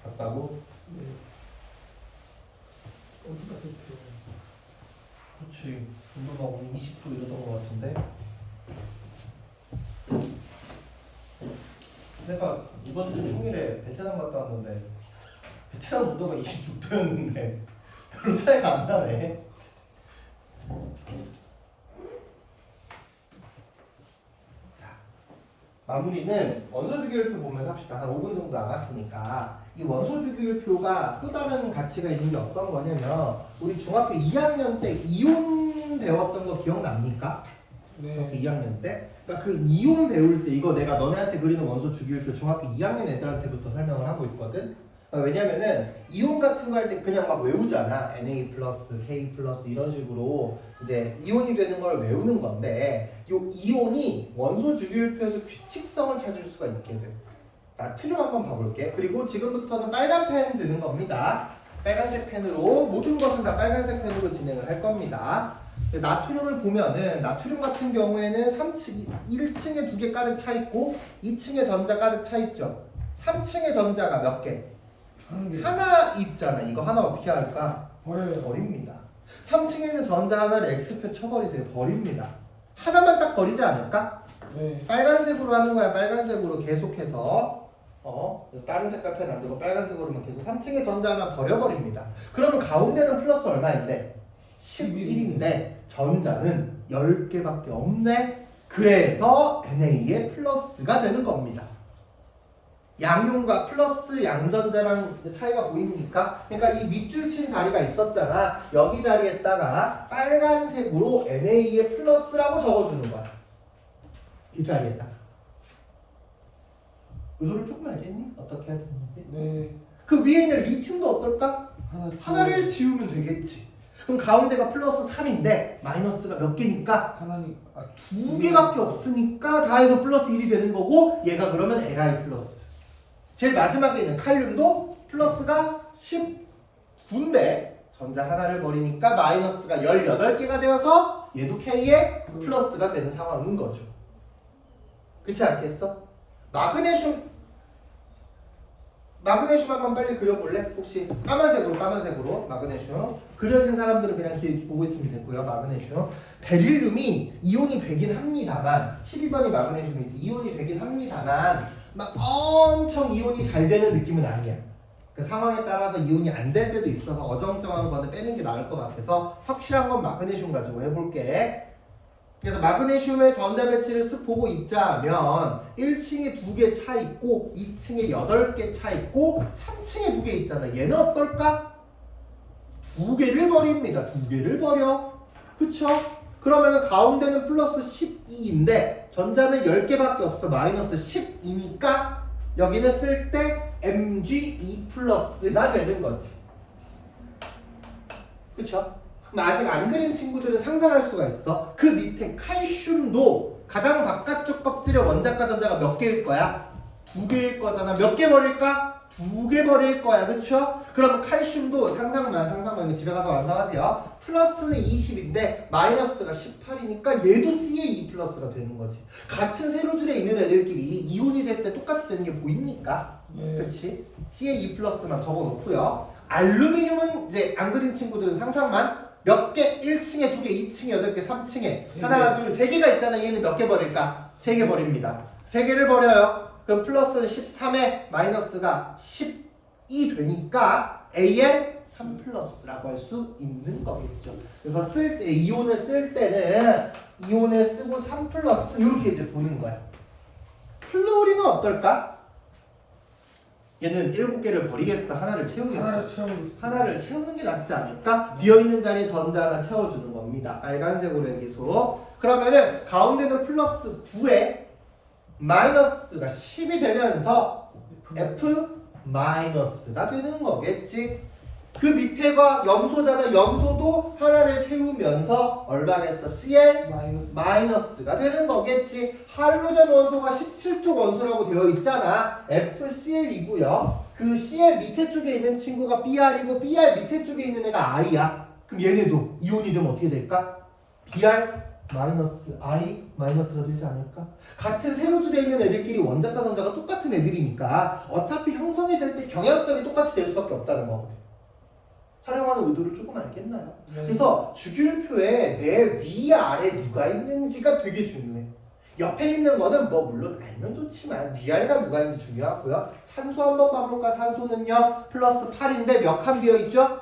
같다고?
네. 어디가 좋죠?
그렇지. 온도가 오늘 20도 이러던 것 같은데. 내가 이번 주 평일에 베트남 갔다 왔는데 베트남 온도가 26도였는데 별로 차이가 안 나네. 자, 마무리는 원소 주기율표 보면서 합시다. 한 5분 정도 남았으니까 이 원소 주기율표가 또 다른 가치가 있는 게 어떤 거냐면 우리 중학교 2학년 때 이온 배웠던 거 기억납니까? 중학교
네.
2학년 때? 그러니까 그 이온 배울 때 이거 내가 너네한테 그리는 원소 주기율표 중학교 2학년 애들한테부터 설명을 하고 있거든. 왜냐면은 이온 같은 거 할 때 그냥 막 외우잖아. Na 플러스, K 플러스 이런 식으로 이제 이온이 되는 걸 외우는 건데 요 이온이 원소 주기율표에서 규칙성을 찾을 수가 있게 돼. 나트륨 한번 봐볼게. 그리고 지금부터는 빨간 펜 드는 겁니다. 빨간색 펜으로 모든 것은 다 빨간색 펜으로 진행을 할 겁니다. 나트륨을 보면은 나트륨 같은 경우에는 1층에 2개 가득 차 있고 2층에 전자 가득 차 있죠. 3층에 전자가 몇 개? 하나 있잖아. 이거 하나 어떻게 할까?
버려요.
버립니다. 3층에 있는 전자 하나를 X표 쳐버리세요. 버립니다. 하나만 딱 버리지 않을까?
네.
빨간색으로 하는 거야. 빨간색으로 계속해서 그래서 다른 색깔 펜 안 들고 빨간색으로만 계속 3층에 전자 하나 버려버립니다. 그러면 가운데는 플러스 얼마인데? 11인데 전자는 10개밖에 없네. 그래서 NA의 플러스가 되는 겁니다. 양용과 플러스 양전자랑 차이가 보입니까? 그러니까 이 밑줄 친 자리가 있었잖아. 여기 자리에다가 빨간색으로 NA의 플러스라고 적어주는 거야. 이 자리에다가. 의도를 조금 알겠니? 어떻게 해야 되는지?
네.
그 위에 있는 리튬도 어떨까? 하나를 지우면 되겠지. 그럼 가운데가 플러스 3인데 마이너스가 몇 개니까?
하나님.
두 개밖에 없으니까 다 해서 플러스 1이 되는 거고 얘가 그러면 Li 플러스. 제일 마지막에 있는 칼륨도 플러스가 19인데 전자 하나를 버리니까 마이너스가 18개가 되어서 얘도 K의 플러스가 되는 상황인 거죠. 그렇지 않겠어? 마그네슘 한번 빨리 그려볼래? 혹시 까만색으로 마그네슘 그려진 사람들은 그냥 보고 있으면 되고요. 마그네슘 베릴륨이 이온이 되긴 합니다만 12번이 마그네슘이지 이온이 되긴 합니다만 막 엄청 이온이 잘 되는 느낌은 아니야. 그 상황에 따라서 이온이 안 될 때도 있어서 어정쩡한 거는 빼는 게 나을 것 같아서 확실한 건 마그네슘 가지고 해볼게. 그래서 마그네슘의 전자 배치를 쓱 보고 있자면 1층에 2개 차 있고 2층에 8개 차 있고 3층에 2개 있잖아. 얘는 어떨까? 2개를 버립니다. 2개를 버려. 그쵸? 그러면 가운데는 플러스 12인데 전자는 10개밖에 없어. 마이너스 12니까 여기는 쓸 때 Mg2 플러스가 되는 거지. 그쵸? 그럼 아직 안 그린 친구들은 상상할 수가 있어. 그 밑에 칼슘도 가장 바깥쪽 껍질에 원자과 전자가 몇 개일 거야? 2개일 거잖아. 몇 개 버릴까? 2개 버릴 거야. 그쵸? 그럼 칼슘도 상상만 집에 가서 완성하세요. 플러스는 20인데 마이너스가 18이니까 얘도 CA2 플러스가 되는 거지. 같은 세로줄에 있는 애들끼리 이온이 됐을 때 똑같이 되는 게 보입니까?
네.
그치? CA2 플러스만 적어놓고요. 알루미늄은 이제 안 그린 친구들은 상상만 몇 개? 1층에 2개, 2층에 8개, 3층에 하나, 둘, 3개가 있잖아. 얘는 몇 개 버릴까? 3개 버립니다. 3개를 버려요. 그럼 플러스는 13에 마이너스가 12 되니까 A의 3 플러스라고 할 수 있는 거겠죠. 그래서 쓸 때, 이온을 쓸 때는 이온을 쓰고 3 플러스 이렇게 이제 보는 거야. 플루오린은 어떨까? 얘는 7개를 버리겠어? 하나를 채우겠어?
하나를 채우고 있어요.
하나를 채우는 게 낫지 않을까? 비어있는 자리에 전자 하나 채워주는 겁니다. 빨간색으로 해기소. 그러면은 가운데는 플러스 9에 마이너스가 10이 되면서 F 마이너스가 되는 거겠지. 그 밑에가 염소잖아. 염소도 하나를 채우면서 얼마겠어? Cl
마이너스.
마이너스가 되는 거겠지. 할로젠 원소가 17쪽 원소라고 되어 있잖아. FCl이고요. 그 Cl 밑에 쪽에 있는 친구가 Br이고 Br 밑에 쪽에 있는 애가 I야. 그럼 얘네도 이온이 되면 어떻게 될까? Br 마이너스 I 마이너스가 되지 않을까? 같은 세로줄에 있는 애들끼리 원자과 전자가 똑같은 애들이니까 어차피 형성이 될 때 경향성이 똑같이 될 수밖에 없다는 거거든. 활용하는 의도를 조금 알겠나요?
네.
그래서 주기율표에 내 위 아래 누가 있는지가 되게 중요해. 옆에 있는 거는 뭐 물론 알면 좋지만 위아래가 누가 있는지 중요하고요. 산소 한번 봐볼까? 산소는요 플러스 8인데 몇 칸 비어있죠?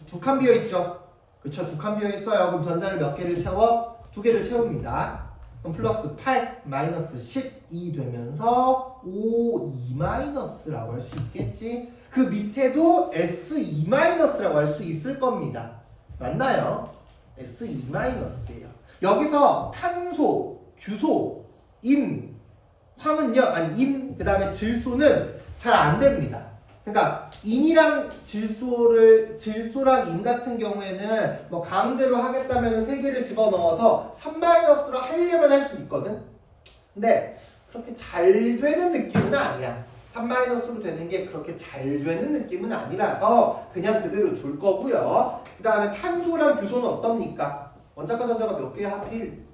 2칸 비어있죠? 그쵸? 2칸 비어있어요. 그럼 전자를 몇 개를 채워? 2개를 채웁니다. 그럼 플러스 8 마이너스 12 되면서 5, 2 마이너스라고 할 수 있겠지. 그 밑에도 S2 마이너스라고 할 수 있을 겁니다. 맞나요? S2 마이너스예요. 여기서 탄소, 규소, 인, 황은요, 아니 인, 그 다음에 질소는 잘 안 됩니다. 그러니까 인이랑 질소랑 인 같은 경우에는 뭐 강제로 하겠다면 세 개를 집어넣어서 3-로 하려면 할 수 있거든. 근데 그렇게 잘 되는 느낌은 아니야. 3-로 되는 게 그렇게 잘 되는 느낌은 아니라서 그냥 그대로 둘 거고요. 그 다음에 탄소랑 규소는 어떻습니까? 원자과 전자가 몇 개야 하필?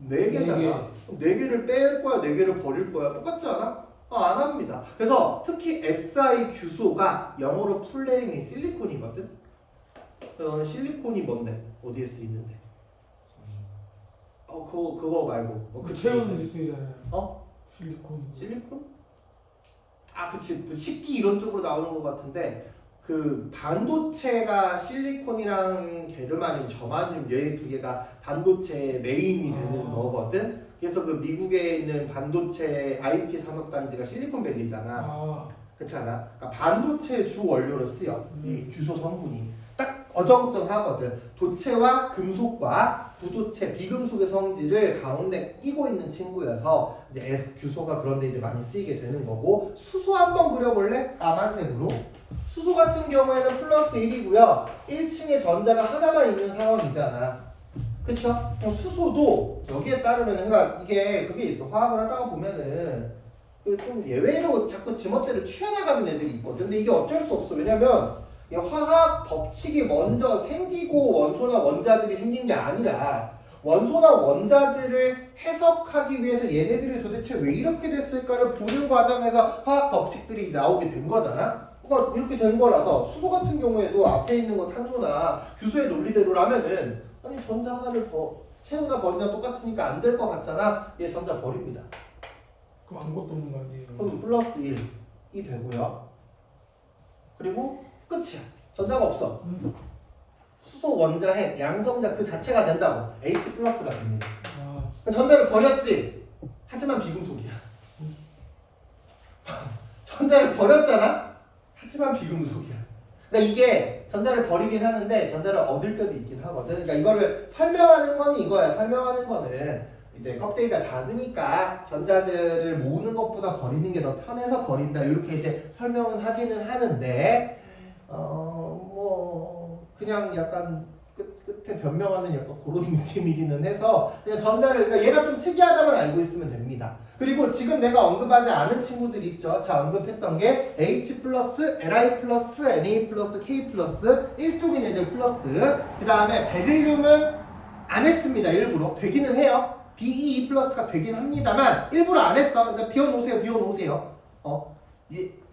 4개잖아. 그럼 4개를 뺄 거야, 4개를 버릴 거야. 똑같지 않아? 안 합니다. 그래서 특히 SI 규소가 영어로 플레임이 실리콘이거든. 너는 실리콘이 뭔데? 어디에 쓰이는데? 그거 말고.
그 채우는 있잖아요. 실리콘.
실리콘? 그치. 그 식기 이런 쪽으로 나오는 것 같은데 그 반도체가 실리콘이랑 게르마늄, 저마늄 얘 두 개가 반도체 메인이 되는 거거든. 그래서 그 미국에 있는 반도체 IT 산업단지가 실리콘밸리잖아. 그렇잖아. 그러니까 반도체 주 원료로 쓰여. 이 규소 성분이 딱 어정쩡하거든. 도체와 금속과 부도체, 비금속의 성질을 가운데 끼고 있는 친구여서 이제 S 규소가 그런데 이제 많이 쓰이게 되는 거고. 수소 한번 그려볼래? 까만색으로. 수소 같은 경우에는 플러스 1이고요. 1층에 전자가 하나만 있는 상황이잖아. 그쵸? 수소도 여기에 따르면 그러니까 이게 그게 있어. 화학을 하다가 보면은 좀 예외로 자꾸 지멋대로 튀어나가는 애들이 있거든. 근데 이게 어쩔 수 없어. 왜냐면 이 화학 법칙이 먼저 생기고 원소나 원자들이 생긴 게 아니라 원소나 원자들을 해석하기 위해서 얘네들이 도대체 왜 이렇게 됐을까를 보는 과정에서 화학 법칙들이 나오게 된 거잖아. 그러니까 이렇게 된 거라서 수소 같은 경우에도 앞에 있는 거 탄소나 규소의 논리대로라면은 아니 전자 하나를 채우나 버리나 똑같으니까 안 될 것 같잖아. 얘 전자 버립니다.
그럼 아무것도 없는 거 아니에요?
그럼 플러스 1이 되고요. 그리고 끝이야. 전자가 없어. 수소 원자핵 양성자 그 자체가 된다고. H 플러스가 됩니다. 전자를 버렸지. 하지만 비금속이야. 전자를 버렸잖아. 하지만 비금속이야. 그러니까 이게 전자를 버리긴 하는데 전자를 얻을 때도 있긴 하거든. 그러니까 이거를 설명하는 건 이거야. 설명하는 거는 이제 껍데기가 작으니까 전자들을 모으는 것보다 버리는 게 더 편해서 버린다. 이렇게 이제 설명은 하기는 하는데 뭐 그냥 약간 끝에 변명하는 약간 그런 느낌이기는 해서 그냥 전자를 그러니까 얘가 좀 특이하다만 알고 있으면 됩니다. 그리고 지금 내가 언급하지 않은 친구들 있죠. 자, 언급했던 게 H 플러스, Li 플러스, Na 플러스, K 플러스, 일종인 애들 플러스. 그 다음에 베릴륨은 안 했습니다. 일부러 되기는 해요. BE 플러스가 되긴 합니다만 일부러 안 했어. 그러니까 비워놓으세요.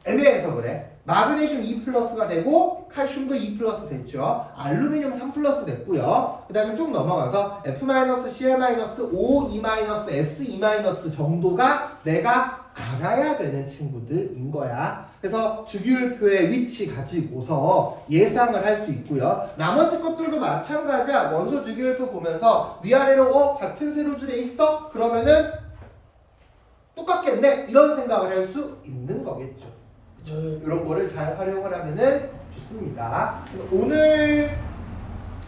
애매해서 그래. 마그네슘 2 플러스가 되고 칼슘도 2 플러스 됐죠. 알루미늄 3 플러스 됐고요. 그 다음에 쭉 넘어가서 F 마이너스, Cl 마이너스, O, E 마이너스, S, E 마이너스 정도가 내가 알아야 되는 친구들인 거야. 그래서 주기율표의 위치 가지고서 예상을 할 수 있고요. 나머지 것들도 마찬가지야. 원소 주기율표 보면서 위아래로 같은 세로줄에 있어? 그러면은 똑같겠네? 이런 생각을 할 수 있는 거겠죠. 이런 거를 잘 활용을 하면은 좋습니다. 그래서 오늘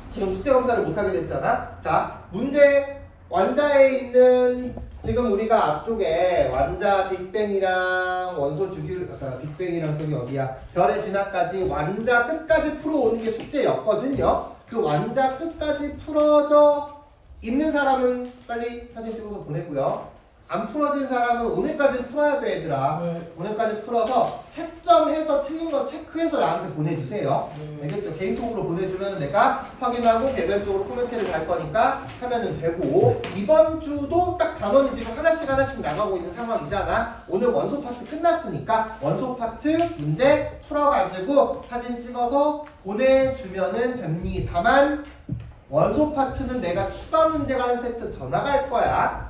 지금 숙제 검사를 못하게 됐잖아. 자, 문제 완자에 있는 지금 우리가 앞쪽에 완자 빅뱅이랑 원소 주기율 빅뱅이랑 저기 어디야 별의 진화까지 완자 끝까지 풀어오는 게 숙제였거든요. 그 완자 끝까지 풀어져 있는 사람은 빨리 사진 찍어서 보내고요. 안 풀어진 사람은 오늘까지 풀어야 돼, 얘들아. 오늘까지 풀어서 채점해서 틀린 거 체크해서 나한테 보내주세요. 알겠죠? 개인톡으로 보내주면 내가 확인하고 개별적으로 코멘트를 갈 거니까 하면은 되고, 이번 주도 딱 단원이 지금 하나씩 나가고 있는 상황이잖아. 오늘 원소 파트 끝났으니까 원소 파트 문제 풀어가지고 사진 찍어서 보내주면은 됩니다. 다만 원소 파트는 내가 추가 문제가 한 세트 더 나갈 거야.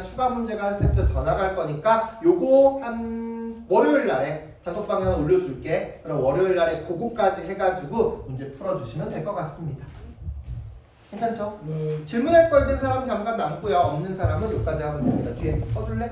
추가 문제가 한 세트 더 나갈 거니까 요거 한 월요일 날에 단톡방에 하나 올려줄게. 그럼 월요일 날에 그거까지 해가지고 문제 풀어주시면 될 것 같습니다. 괜찮죠?
네.
질문할 거 있는 사람 잠깐 남고요. 없는 사람은 여기까지 하면 됩니다. 뒤에 써줄래?